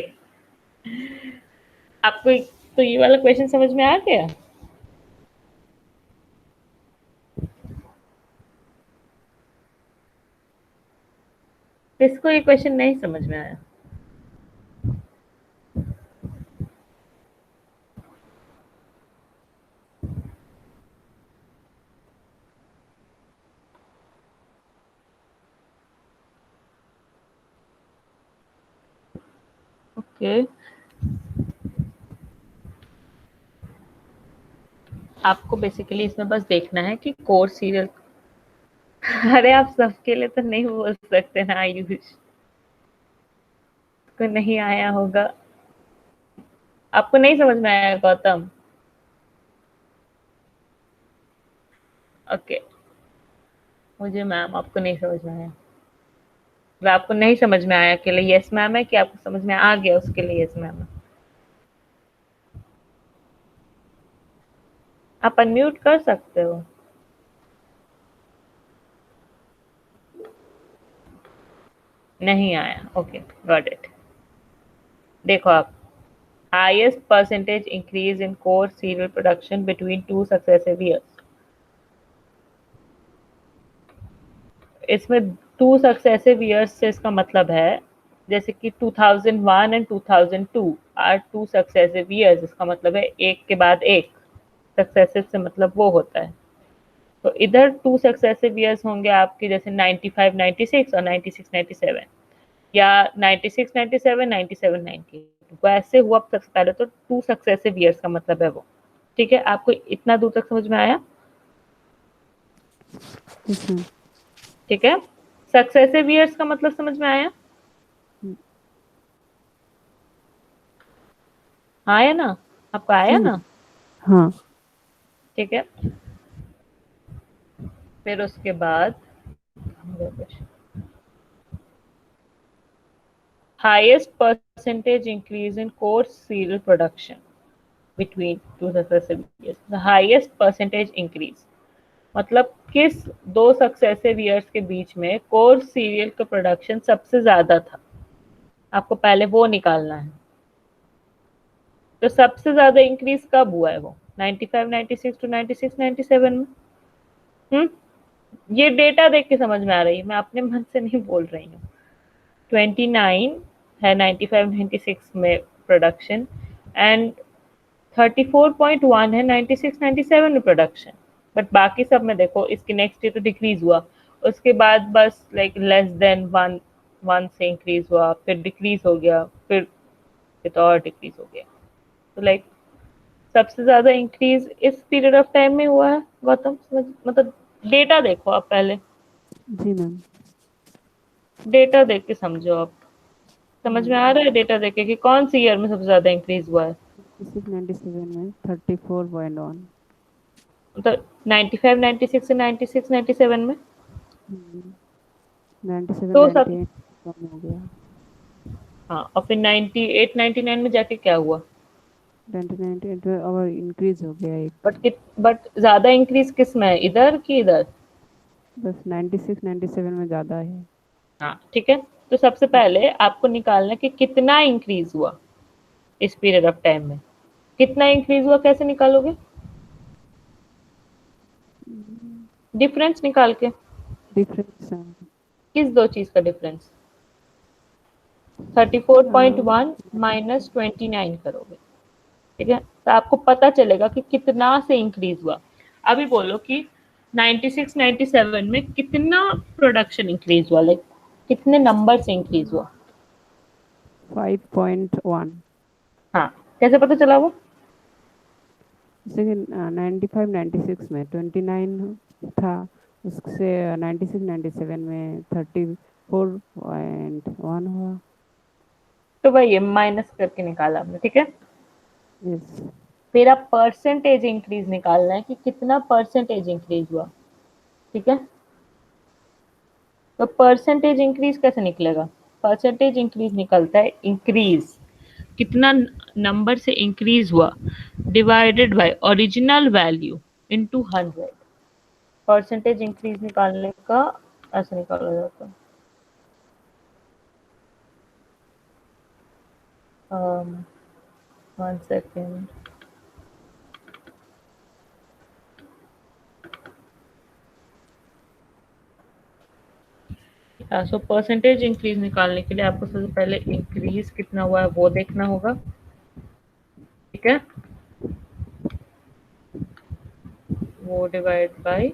आपको तो ये वाला क्वेश्चन समझ में आ गया? किसको ये क्वेश्चन नहीं समझ में आया? ओके, आपको बेसिकली इसमें बस देखना है कि कोर सीरियल अरे आप सबके लिए तो नहीं बोल सकते ना आयुष, को नहीं आया होगा। आपको नहीं समझ में आया गौतम? ओके, मुझे मैम आपको नहीं समझ में आया। अगर आपको नहीं समझ में आया के लिए यस मैम है, कि आपको समझ में आ गया उसके लिए यस मैम है। आप अनम्यूट कर सकते हो। नहीं आया, ओके, गॉट इट। देखो आप, highest percentage increase in core serial production between two successive years। इसमें टू सक्सेसिव ईयर्स से इसका मतलब है, जैसे कि 2001 and 2002 are two successive years, इसका मतलब है एक के बाद एक। सक्सेसिव से मतलब वो होता है, तो इधर टू सक्सेसिव ईयर्स होंगे आपके, जैसे 95 96 और 96 97, या 96 97 97 98, वैसे हुआ सबसे पहले। तो टू सक्सेसिव ईयर्स का मतलब है वो। ठीक है, आपको इतना दूर तक समझ में आया? Yes, ma'am. ठीक है, सक्सेसिव ईयर्स का मतलब समझ में आया? आया ना? आपको आया ना? हाँ, ठीक है, फिर उसके बाद highest percentage increase in core serial production between two successive years। the highest percentage increase मतलब किस दो सक्सेसिव ईयर्स के बीच में कोर सीरियल का प्रोडक्शन सबसे ज्यादा था, आपको पहले वो निकालना है। तो सबसे ज्यादा इंक्रीज कब हुआ है वो? 95 96 टू 96 97 में। ये डेटा देख के समझ में आ रही है, मैं अपने मन से नहीं बोल रही हूँ। 29 है 95 96 में प्रोडक्शन, एंड 34.1 है 96 97 में प्रोडक्शन। बट बाकी सब में देखो, इसके नेक्स्ट ईयर तो डिक्रीज हुआ, उसके बाद बस like less than one one से इंक्रीज हुआ, फिर डिक्रीज हो गया, फिर तो और डिक्रीज हो गया। तो लाइक सबसे ज्यादा इंक्रीज इस पीरियड ऑफ टाइम में हुआ है गौतम। मतलब डेटा देखो आप पहले, जी मैम। डेटा देख के समझो आप। समझ में आ रहा है डेटा देख के कि कौन सी ईयर में सबसे ज्यादा इंक्रीज हुआ है? 96 97 में 34.1। मतलब 95 96 से 96 97 में 97 तो सब, 98 कम हो गया। हाँ, और फिर 98 99 में जाके क्या हुआ? 98 और इंक्रीज हो गया एक। बट ज्यादा इंक्रीज किस में है, इधर की इधर? बस 96 97 में ज़्यादा है। हाँ, ठीक है, तो सबसे पहले आपको निकालना कि कितना इंक्रीज हुआ इस पीरियड ऑफ टाइम में। कितना इंक्रीज हुआ कैसे निकालोगे? डिफरेंस निकाल के। डिफरेंस किस दो चीज का डिफरेंस? 34.1 माइनस 29 करोगे। ठीक है, तो आपको पता चलेगा कि कितना से इंक्रीज हुआ। अभी बोलो कि 96 97 में कितना प्रोडक्शन इंक्रीज हुआ, लाइक कितने नंबर से इंक्रीज हुआ? 5.1। हाँ, कैसे पता चला वो? जैसे कि 95 96 में 29 था, उससे 96 97 में 34.1 हुआ। तो वही माइनस करके निकाला हमने। ठीक है, यस। फिर आप परसेंटेज इंक्रीज निकालना है कि कितना परसेंटेज इंक्रीज हुआ। ठीक है, तो परसेंटेज इंक्रीज कैसे निकलेगा? परसेंटेज इंक्रीज निकलता है इंक्रीज कितना नंबर से इंक्रीज हुआ divided by original value into 100। Percentage increase निकालने का ऐसे निकाला जाता है। 1 सेकेंड। सो परसेंटेज इंक्रीज निकालने के लिए आपको सबसे पहले इंक्रीज कितना हुआ है वो देखना होगा। ठीक है, वो divide by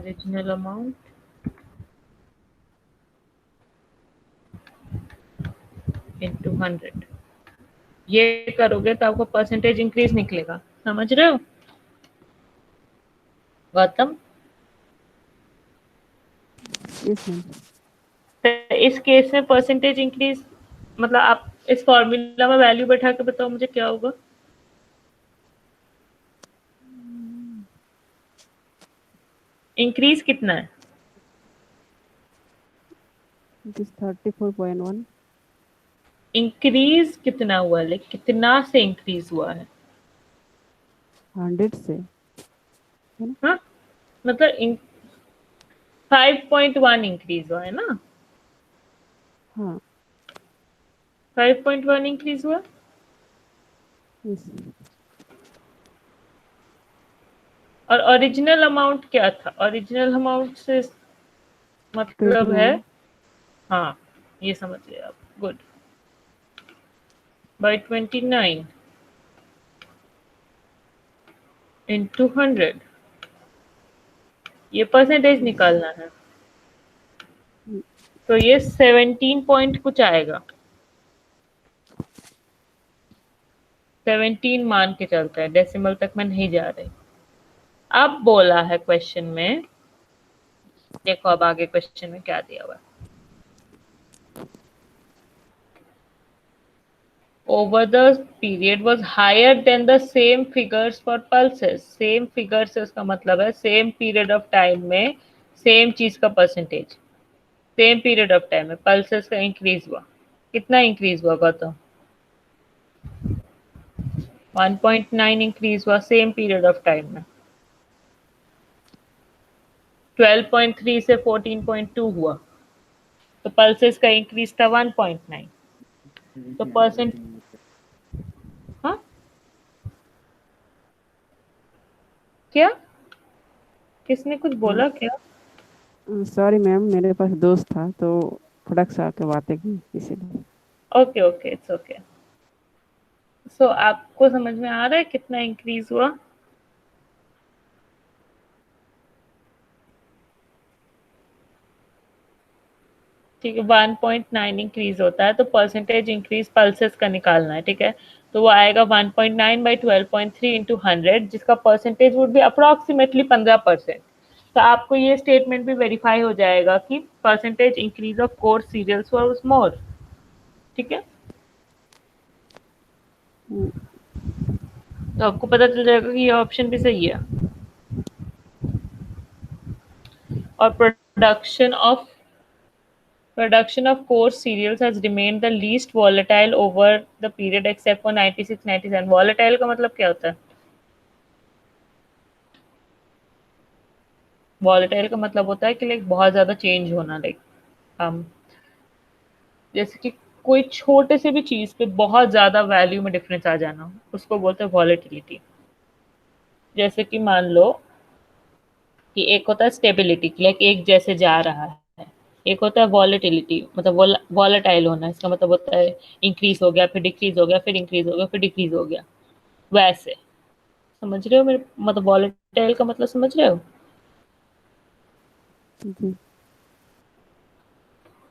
original amount into 100, ये करोगे तो आपको परसेंटेज इंक्रीज निकलेगा, समझ रहे हो गौतम? Yes, ma'am. तो इस केस में परसेंटेज इंक्रीज मतलब आप इस फॉर्मूला में वैल्यू बैठा के बताओ मुझे क्या होगा? इंक्रीज कितना है? It is 34.1. इंक्रीज कितना हुआ, लाइक कितना से इंक्रीज हुआ है? 100 से। हाँ मतलब 5.1 इंक्रीज हुआ है ना? हाँ। 5.1 इंक्रीज हुआ। Yes. और ओरिजिनल अमाउंट क्या था? ओरिजिनल अमाउंट से मतलब है, 29. हाँ ये समझ गए आप, गुड। बाय 29 इंटू 100, ये परसेंटेज निकालना है, तो ये 17 पॉइंट कुछ आएगा, 17 मान के चलता है, डेसिमल तक मैं नहीं जा रही। अब बोला है क्वेश्चन में, देखो अब आगे क्वेश्चन में क्या दिया हुआ है। Over the period was higher than the same figures for pulses. Same figures से उसका मतलब है same period of time में same चीज का percentage, same period of time में pulses का इंक्रीज हुआ। कितना इंक्रीज हुआ गौतम? 1.9 इंक्रीज हुआ सेम पीरियड ऑफ टाइम में। 12.3 से 14.2 हुआ, तो पल्सेस का इंक्रीज था 1.9। तो परसेंट, हाँ क्या किसने कुछ बोला क्या? सॉरी मैम, मेरे पास दोस्त था तो फटक से आके बातें की इसीलिए। Okay okay, it's okay. So आपको समझ में आ रहा है कितना इंक्रीज हुआ? ठीक है, 1.9 इंक्रीज होता है, तो परसेंटेज इंक्रीज पल्सेस का निकालना है, ठीक है। तो वो आएगा 1.9 बाई 12.3 इंटू 100, जिसका परसेंटेज वुड भी अप्रोक्सीमेटली 15%। तो आपको ये स्टेटमेंट भी वेरीफाई हो जाएगा कि percentage increase of coarse cereals was more, ठीक है। तो आपको पता चल जाएगा कि ये ऑप्शन भी सही है। और production of coarse cereals has remained the least volatile over the period except for 96-97। volatile का मतलब क्या होता है? volatile का मतलब होता है कि लाइक बहुत ज्यादा चेंज होना, लाइक हम जैसे कि कोई छोटे से भी चीज पे बहुत ज्यादा वैल्यू में डिफरेंस आ जाना, उसको बोलते हैं वॉलेटिलिटी। जैसे कि मान लो कि एक होता है स्टेबिलिटी, लाइक एक जैसे जा रहा है, एक होता है वॉलेटिलिटी, मतलब वॉलेटाइल होना, इसका मतलब होता है इंक्रीज हो गया फिर डिक्रीज हो गया फिर इंक्रीज हो गया फिर डिक्रीज हो गया, वैसे। समझ रहे हो मेरे मतलब वॉलेटाइल का मतलब समझ रहे हो? जी।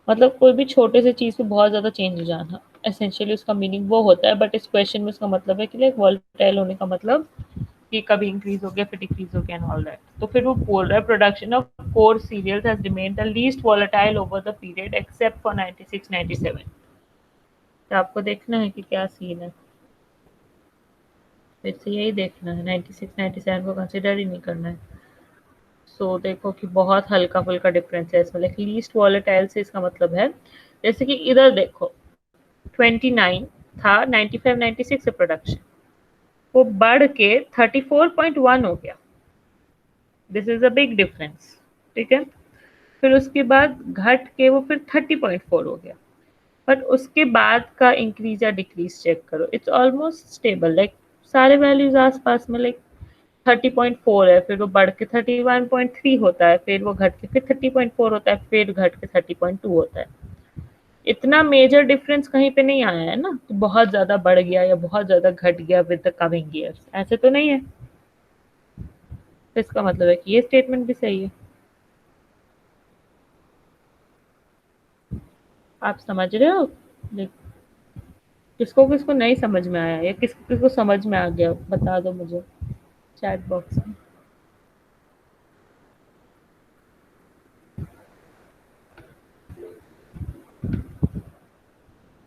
मतलब कोई भी छोटे से चीज पे बहुत ज्यादा चेंज हो जाना, एसेंशियली उसका मीनिंग वो होता है। बट इस क्वेश्चन में उसका मतलब है कि लाइक वॉलेटाइल होने का मतलब कि कभी इंक्रीज हो गया फिर डिक्रीज हो गया एंड ऑल दैट। तो फिर वो बोल रहा है production of coarse cereals has remained the least volatile over the period except for 96-97। तो आपको देखना है कि क्या सीन है, फिर से यही देखना है, 96-97 को कंसिडर ही नहीं करना है। सो देखो कि बहुत हल्का फुल्का डिफरेंस है इसमें, लाइक लीस्ट वॉलेटाइल से इसका मतलब है, जैसे कि इधर देखो 29 था 95-96 से प्रोडक्शन, वो बढ़ के 34.1 हो गया, this is a big difference, ठीक है। फिर उसके बाद घट के वो फिर 30.4 हो गया, बट उसके बाद का इंक्रीज या डिक्रीज चेक करो, इट्स ऑलमोस्ट स्टेबल, लाइक सारे वैल्यूज आसपास में, लाइक 30.4 है, फिर वो बढ़ के 31.3 होता है, फिर वो घट के फिर 30.4 होता है, फिर घट के 30.2 होता है। इतना मेजर डिफरेंस कहीं पे नहीं आया है ना कि बहुत ज्यादा बढ़ गया या बहुत ज्यादा घट गया विद द कमिंग ईयर्स, ऐसे तो नहीं है। तो इसका मतलब है कि ये स्टेटमेंट भी सही है। आप समझ रहे हो? लाइक किसको किसको नहीं समझ में आया या किसको किसको समझ में आ गया बता दो मुझे चैट बॉक्स में।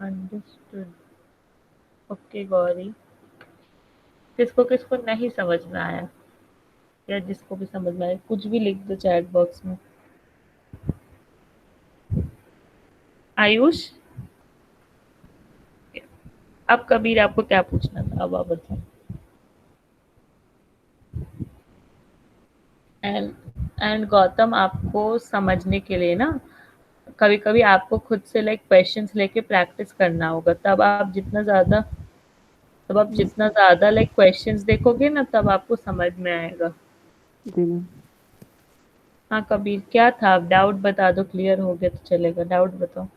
अंडरस्टूड। ओके गौरी, किसको किसको नहीं समझ में आया या जिसको भी समझ में आया कुछ भी लिख दो चैट बॉक्स में। आयुष, अब कबीर आपको क्या पूछना था अब आप बताओ। एंड एंड गौतम, आपको समझने के लिए ना कभी कभी आपको खुद से लाइक क्वेश्चंस लेके प्रैक्टिस करना होगा, तब आप जितना ज्यादा लाइक क्वेश्चंस देखोगे ना तब आपको समझ में आएगा। जी मैम। हाँ कबीर, क्या था? आप डाउट बता दो, क्लियर हो गया तो चलेगा, डाउट बताओ।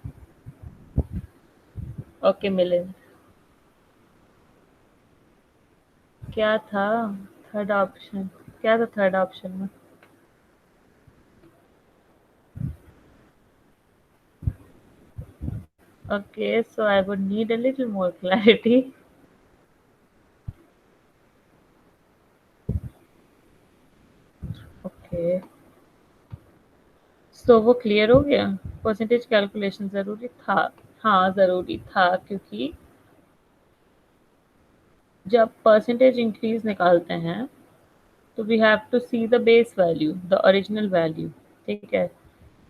ओके मिलिंद, क्या था थर्ड ऑप्शन? क्या था थर्ड ऑप्शन में? Okay, so I would need a little more clarity. Okay, so वो क्लियर हो गया। परसेंटेज कैलकुलेशन ज़रूरी था। हाँ ज़रूरी था, क्योंकि जब परसेंटेज इंक्रीज निकालते हैं तो we have to see the base value, the original value. ठीक है,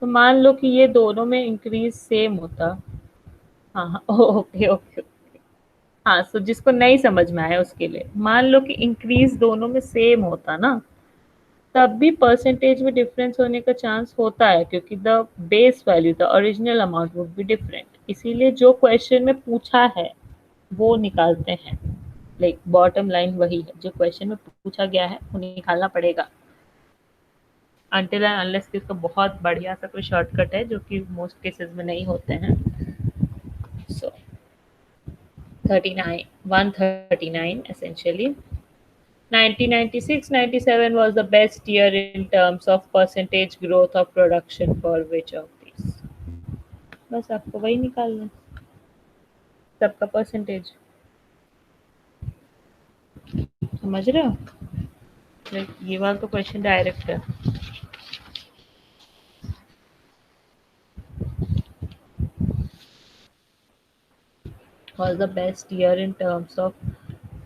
तो मान लो कि ये दोनों में इंक्रीज सेम होता। हाँ हाँ, ओके ओके। हाँ, सो जिसको नहीं समझ में आया उसके लिए, मान लो कि इंक्रीज दोनों में सेम होता ना, तब भी परसेंटेज में डिफरेंस होने का चांस होता है, क्योंकि the base value, the original amount would be different. इसीलिए जो क्वेश्चन में पूछा है वो निकालते हैं। लाइक बॉटम लाइन वही है, जो क्वेश्चन में पूछा गया है वो निकालना पड़ेगा, अनटिल एंड अनलेस कि उसका बहुत बढ़िया सा कोई शॉर्टकट है, जो कि मोस्ट केसेस में नहीं होते हैं। सो 39 139 essentially। 1996-97 was the best year in terms of percentage growth of production for which of these? बस आपको वही निकालना है, सबका परसेंटेज। समझ रहे हो? ये वाला तो क्वेश्चन डायरेक्ट है। Was the best year in terms of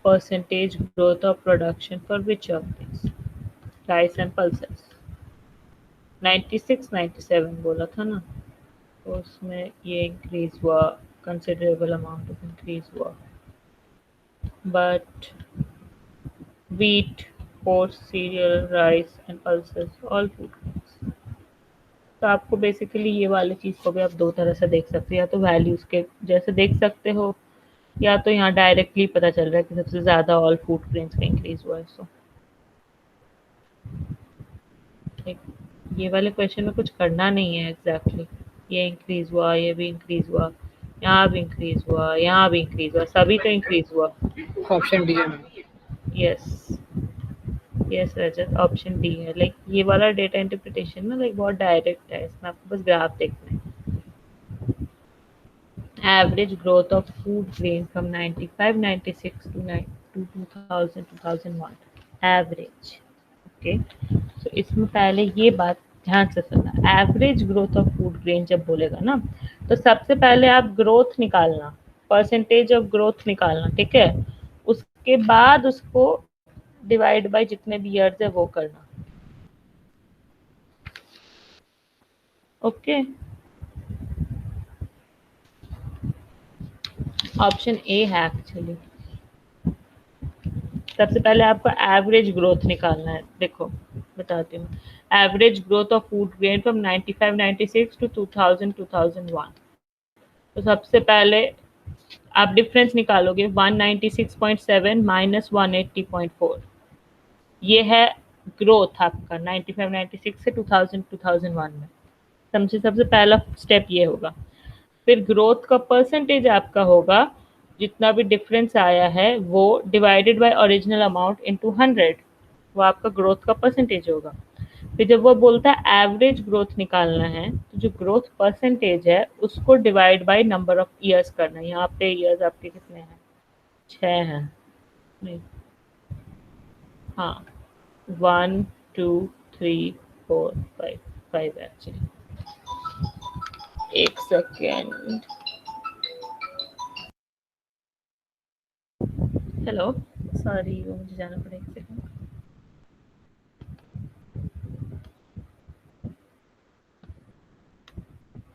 percentage growth of production for which of these? Rice and pulses। 96-97 बोला था ना, तो उसमें ये इंक्रीज हुआ, कंसिडरेबल अमाउंट ऑफ इंक्रीज हुआ। But wheat, oats, cereal, rice and pulses, all food grains। तो आपको बेसिकली ये वाली चीज़ को भी आप दो तरह से देख सकते हो, या तो वैल्यूज के जैसे देख सकते हो, या तो यहाँ डायरेक्टली पता चल रहा है कि सबसे ज़्यादा ऑल फूड ग्रेन्स का इंक्रीज हुआ है। सो ये वाले क्वेश्चन में कुछ करना नहीं है एग्जैक्टली। ये इंक्रीज हुआ, ये भी इंक्रीज हुआ, यहाँ भी इंक्रीज हुआ, यहाँ भी इंक्रीज हुआ, सभी तो इंक्रीज हुआ। ऑप्शन डी है मैम। यस यस रजत, ऑप्शन डी है। लाइक ये वाला डेटा इंटरप्रिटेशन ना लाइक बहुत डायरेक्ट है, इसमें आपको बस ग्राफ देखना है। Average growth of food grain from 95-96 to 2000-2001 average. Okay, तो इसमें पहले ये बात ध्यान से सुनना, average growth of food grain जब बोलेगा ना तो सबसे पहले आप ग्रोथ निकालना, परसेंटेज ऑफ ग्रोथ निकालना, ठीक है। उसके बाद उसको डिवाइड बाय जितने भी ईयर्स है वो करना। ओके, ऑप्शन ए है एक्चुअली। सबसे पहले आपको एवरेज ग्रोथ निकालना है। देखो बताती हूँ, average growth of food grain from 95-96 to 2000-2001। तो सबसे पहले आप डिफरेंस निकालोगे, 196.7 माइनस 180.4, ये है ग्रोथ आपका 95-96 से 2000-2001 में। समझे? सबसे पहला स्टेप ये होगा। फिर ग्रोथ का परसेंटेज आपका होगा, जितना भी डिफरेंस आया है वो divided by original amount into 100, वो आपका ग्रोथ का परसेंटेज होगा। फिर जब वो बोलता है एवरेज ग्रोथ निकालना है, तो जो ग्रोथ परसेंटेज है उसको divide by number of years करना है। यहाँ पे ईयर्स आपके कितने हैं? 6 हैं। नहीं, हाँ, 1 2 3 4 5 5 एक्चुअली। एक सेकेंड। हेलो, सॉरी, वो मुझे जाना पड़ेगा, एक सेकेंड।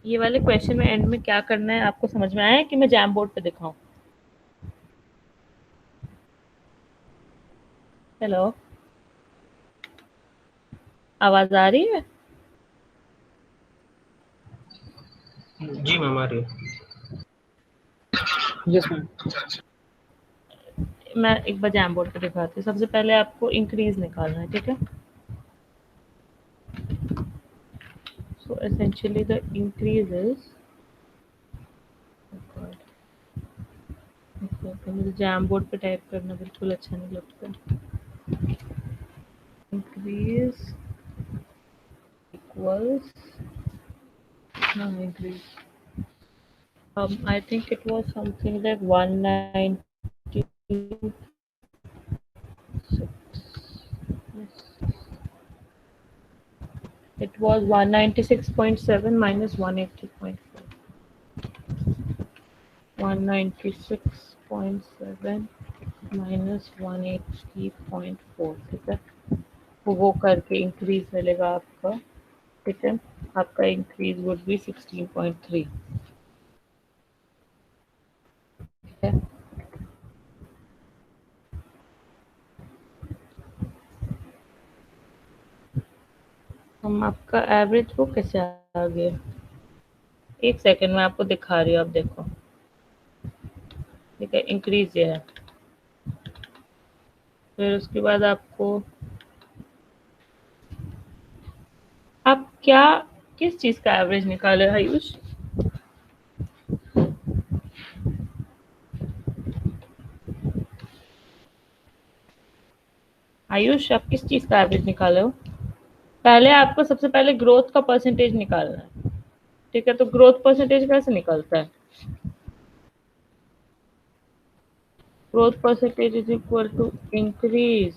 ये वाले क्वेश्चन में एंड में क्या करना है आपको समझ में आया है कि मैं जैम बोर्ड पे दिखाऊं? हेलो, आवाज आ रही है? जी मैम आ रही है। Yes ma'am. मैं एक बार जैम बोर्ड पे दिखाती हूँ। सबसे पहले आपको इंक्रीज निकालना है, ठीक है? So essentially the increase is, मुझे जैम बोर्ड पे टाइप करना बिल्कुल अच्छा नहीं लगता। इंक्रीज इक्वल्स, हाँ, increase, I think it was something like 196. It was 196.7 minus 180.4. 196.7 minus 180.4, ठीक है? वो करके इंक्रीज मिलेगा आपका, ठीक है? आपका इंक्रीज वुड बी 16.3, ठीक है? हम आपका एवरेज वो कैसे आ गया? एक सेकेंड में आपको दिखा रही हूँ, आप देखो, ठीक है? इंक्रीज ये है, फिर उसके बाद आपको, आप क्या, किस चीज का एवरेज निकाले आयुष? आयुष, आप किस चीज का एवरेज निकाले हो? पहले आपको सबसे पहले ग्रोथ का परसेंटेज निकालना है, ठीक है? तो ग्रोथ परसेंटेज कैसे निकलता है? Growth percentage is equal to increase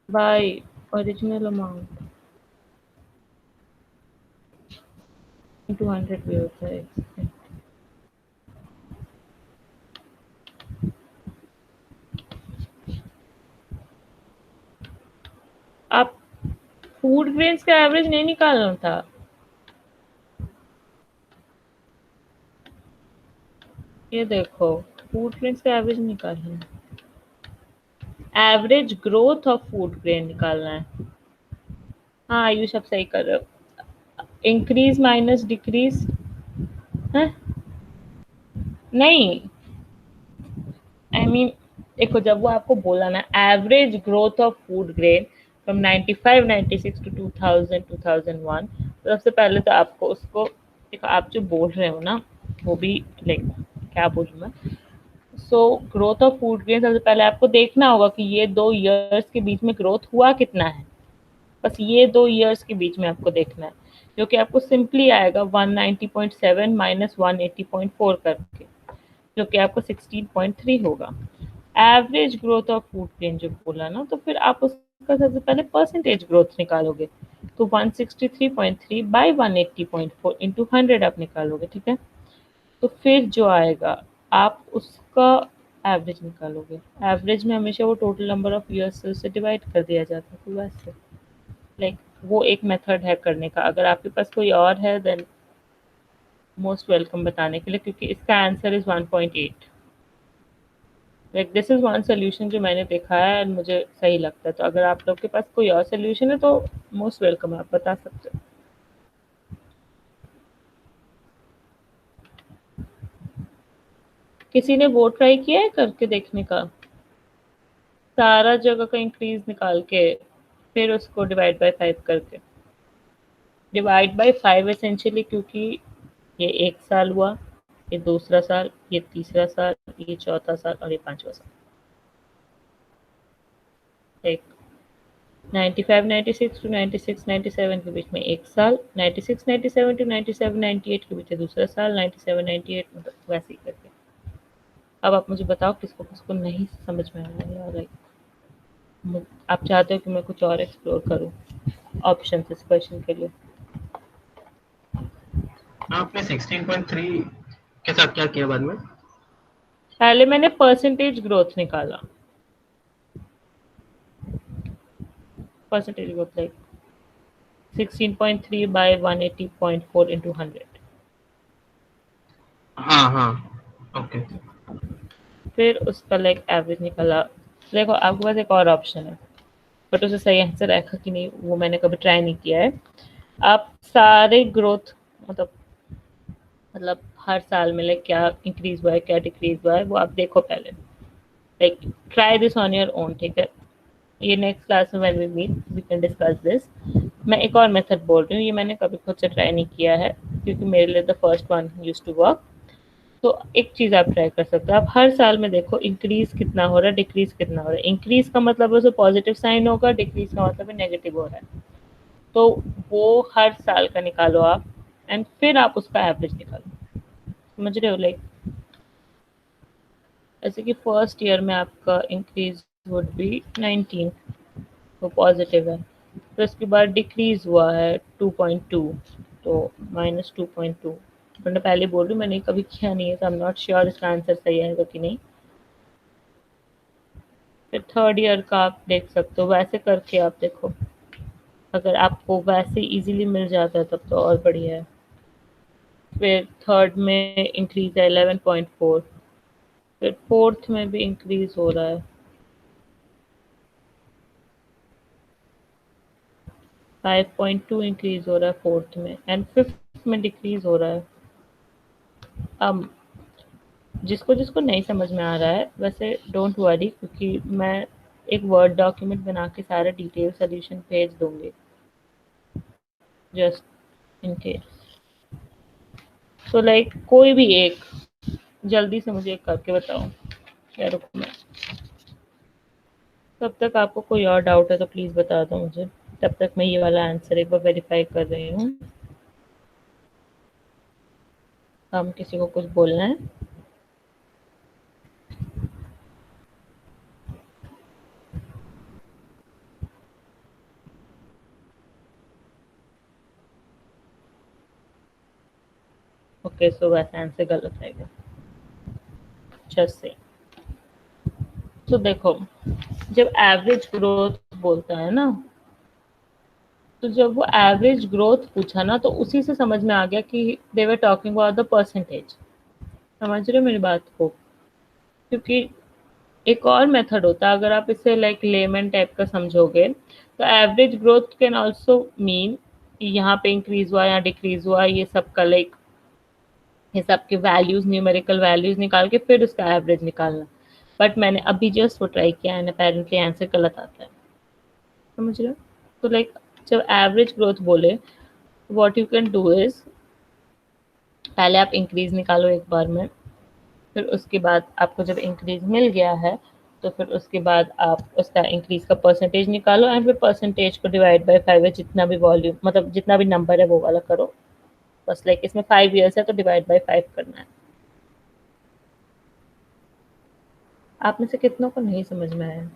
by original amount into 100 भी होता है। आप फूड ग्रेन्स का एवरेज नहीं निकालना था, ये देखो, फूड ग्रेन्स का एवरेज निकालना है, average growth of food grain निकालना है। हाँ आयुष, आप सही कर रहे हो। इंक्रीज माइनस डिक्रीज है, नहीं, आई मीन देखो, जब वो आपको बोला ना average growth of food grain from 95 96 to 2000 2001, तो सबसे पहले तो आपको उसको, देखो आप जो बोल रहे हो ना वो भी, लाइक क्या बोलूँ मैं, so growth of food grain सबसे पहले आपको देखना होगा कि ये 2 ईयर्स के बीच में ग्रोथ हुआ कितना है। बस ये 2 ईयर्स के बीच में आपको देखना है, जो कि आपको सिंपली आएगा 190.7 माइनस 180.4 करके, जो कि आपको 16.3 होगा। Average growth of food grain जो बोला ना, तो फिर आप उसका सबसे पहले परसेंटेज ग्रोथ निकालोगे, तो 163.3 बाई 180.4 इंटू 100 आप निकालोगे, ठीक है? तो फिर जो आएगा आप उसका एवरेज निकालोगे। एवरेज में हमेशा वो टोटल नंबर ऑफ ईयर्स से उसे डिवाइड कर दिया जाता है, तो वैसे लाइक वो एक मेथड है करने का। अगर आपके पास कोई और है देन मोस्ट वेलकम बताने के लिए, क्योंकि इसका answer is 1.8। Like this is one solution जो मैंने देखा है और मुझे सही लगता है। तो अगर आप लोग के पास कोई और सोल्यूशन है तो मोस्ट वेलकम, आप बता सकते हो। किसी ने वो ट्राई किया है करके देखने का, सारा जगह का इंक्रीज निकाल के फिर उसको डिवाइड बाय 5 करके? डिवाइड बाय 5 एसेंशियली, क्योंकि ये 1 साल हुआ, ये दूसरा साल, ये तीसरा साल, ये चौथा साल और ये 5वां साल, ठीक? 95 96 टू 96 97 के बीच में 1 साल, 96 97 टू 97 98 के बीच में दूसरा साल, 97 98 मतलब वैसे ही करके। अब आप मुझे बताओ किसको किसको नहीं समझ में आ रहा है, लाइक आप चाहते हो कि मैं कुछ और एक्सप्लोर करूं ऑप्शन इस क्वेश्चन के लिए? आपने 16.3 के साथ क्या किया बाद में? पहले मैंने परसेंटेज ग्रोथ निकाला, percentage growth like 16.3 by 180.4 into 100। हाँ हाँ ओके। फिर उसका लाइक एवरेज निकाला। देखो आपके पास एक और ऑप्शन है, बट उसे सही आंसर आएगा कि नहीं वो मैंने कभी ट्राई नहीं किया है। आप सारे ग्रोथ मतलब हर साल में लाइक क्या इंक्रीज हुआ है क्या डिक्रीज हुआ है वो आप देखो पहले, like try this on your own, ठीक है? ये नेक्स्ट क्लास में when we meet we can discuss this. मैं एक और मेथड बोल रही हूँ, ये मैंने कभी खुद से ट्राई नहीं किया है क्योंकि मेरे लिए the first one used to work. तो एक चीज आप ट्राई कर सकते हो, आप हर साल में देखो इंक्रीज कितना हो रहा है डिक्रीज कितना हो रहा है। इंक्रीज का मतलब है पॉजिटिव साइन होगा, डिक्रीज का मतलब है नेगेटिव हो रहा है। तो वो हर साल का निकालो आप एंड फिर आप उसका एवरेज निकालो, समझ रहे हो? लाइक ऐसे कि फर्स्ट ईयर में आपका इंक्रीज वुड बी 19, वो पॉजिटिव है। फिर उसके बाद डिक्रीज हुआ है 2.2, तो -2.2। मैंने पहले बोल रही हूँ मैंने कभी किया नहीं है, तो आई एम नॉट श्योर इसका आंसर सही आएगा कि नहीं। फिर थर्ड ईयर का आप देख सकते हो, वैसे करके आप देखो, अगर आपको वैसे इजीली मिल जाता है तब तो और बढ़िया है। फिर थर्ड में इंक्रीज है 11.4, फिर फोर्थ में भी इंक्रीज हो रहा है 5.2 इंक्रीज हो रहा है फोर्थ में, एंड फिफ्थ में डिक्रीज हो रहा है। अब जिसको जिसको नहीं समझ में आ रहा है वैसे डोंट वरी, क्योंकि मैं एक वर्ड डॉक्यूमेंट बना के सारा डिटेल सोल्यूशन भेज दूंगी just in case. So like कोई भी एक जल्दी से मुझे एक करके बताओ, क्या रुको मैं, तब तक आपको कोई और डाउट है तो प्लीज बता दो मुझे, तब तक मैं ये वाला आंसर एक बार वेरीफाई कर रही हूँ। हम किसी को कुछ बोलना है? ओके सो वैसे आंसर गलत रहेगा। जस्ट से तो देखो, जब एवरेज ग्रोथ बोलता है ना, तो जब वो एवरेज ग्रोथ पूछा ना तो उसी से समझ में आ गया कि they were talking about the percentage. समझ रहे हो मेरी बात को? क्योंकि एक और मेथड होता है, अगर आप इसे लाइक लेमन टाइप का समझोगे तो average growth can also mean यहाँ पे इंक्रीज हुआ या डिक्रीज हुआ, ये सब का लाइक ये सब के वैल्यूज न्यूमेरिकल वैल्यूज निकाल के फिर उसका एवरेज निकालना। बट मैंने अभी जस्ट वो ट्राई किया एंड अपेरेंटली आंसर गलत आता है। समझ रहे हो? तो लाइक जब एवरेज ग्रोथ बोले what you can do is पहले आप इंक्रीज निकालो एक बार में, फिर उसके बाद आपको जब इंक्रीज मिल गया है तो फिर उसके बाद आप उसका इंक्रीज का परसेंटेज निकालो एंड फिर परसेंटेज को डिवाइड बाय 5 है, जितना भी वॉल्यूम मतलब जितना भी नंबर है वो वाला करो। बस लाइक इसमें 5 ईयर्स है तो डिवाइड बाय 5 करना है। आप में से कितनों को नहीं समझ में आया?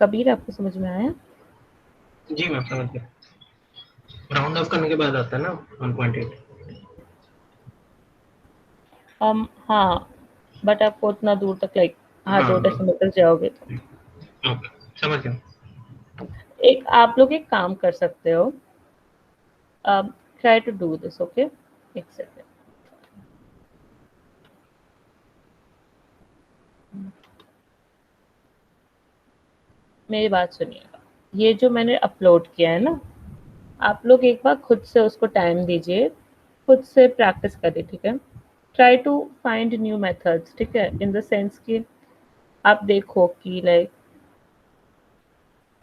कबीर आपको समझ में आया? जी मैं समझ गया। राउंड ऑफ करने के बाद आता है ना 1.8। हाँ, बट आपको उतना दूर तक लाइक हाँ हाँ 2 डेसिमल तक जाओगे तो ओके समझ गया। एक आप लोग एक काम कर सकते हो, try to do this, okay? एक सेकंड, मेरी बात सुनिएगा। ये जो मैंने अपलोड किया है ना, आप लोग एक बार खुद से उसको टाइम दीजिए, खुद से प्रैक्टिस करिए, ठीक है? Try to find new methods, ठीक है? इन द सेंस कि आप देखो कि लाइक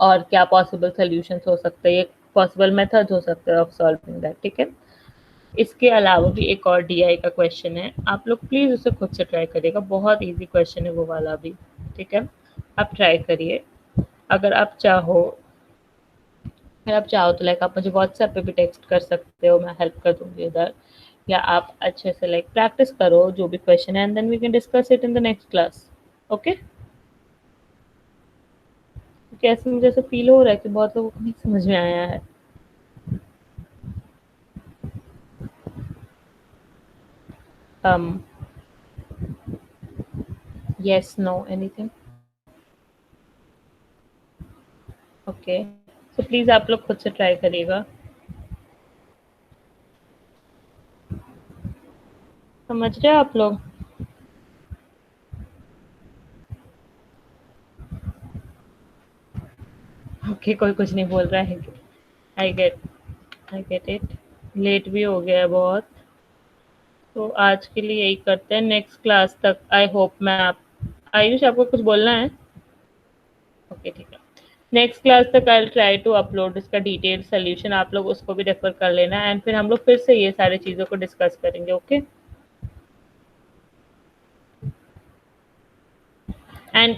और क्या पॉसिबल सॉल्यूशंस हो सकते हैं, पॉसिबल मेथड्स हो सकते हैं ऑफ सॉल्विंग दैट, ठीक है? इसके अलावा भी एक और डीआई का क्वेश्चन है, आप लोग प्लीज उसे खुद से ट्राई करिएगा, बहुत इजी क्वेश्चन है वो वाला भी, ठीक है? आप ट्राई करिए। अगर आप चाहो तो लाइक आप मुझे व्हाट्सएप पे भी टेक्स्ट कर सकते हो, मैं हेल्प कर दूंगी उधर। या आप अच्छे से लाइक प्रैक्टिस करो जो भी क्वेश्चन है, and then we can discuss it in the next class. Okay, कैसे मुझे ऐसा फील हो रहा है कि बहुत लोगों को नहीं समझ में आया है। yes, no, anything? Okay, so please आप लोग खुद से ट्राई करिएगा। समझ रहे हैं आप लोग? ओके, कोई कुछ नहीं बोल रहा है। I get it. लेट भी हो गया है बहुत, तो आज के लिए यही करते हैं। नेक्स्ट क्लास तक आई होप मैं आप आयुष, आपको कुछ बोलना है? ओके, ठीक है। नेक्स्ट क्लास तक आई ट्राई टू अपलोड इसका डिटेल सोल्यूशन, आप लोग उसको भी रेफर कर लेना, एंड फिर हम लोग फिर से ये सारी चीज़ों को डिस्कस करेंगे। ओके, एंड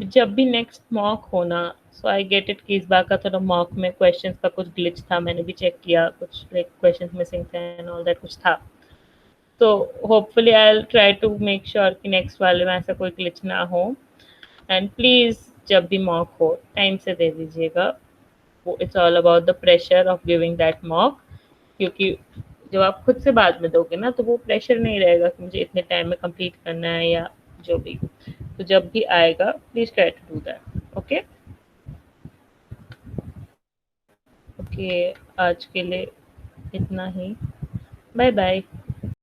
जब भी नेक्स्ट मॉक होना, सो आई गेट इट कि इस बार का थोड़ा मॉक में क्वेश्चंस का कुछ ग्लिच था, मैंने भी चेक किया, कुछ लाइक क्वेश्चंस मिसिंग थे एंड ऑल दैट कुछ था। तो hopefully I will try to make sure कि नेक्स्ट वाले में ऐसा कोई ग्लिच ना हो। एंड प्लीज़ जब भी मॉक हो टाइम से दे दीजिएगा। वो it's all about the pressure of giving that mock, क्योंकि जब आप खुद से बाद में दोगे ना, तो वो प्रेशर नहीं रहेगा कि मुझे इतने टाइम में कंप्लीट करना है या जो भी। तो जब भी आएगा please try to do that. Okay okay, आज के लिए इतना ही। Bye bye.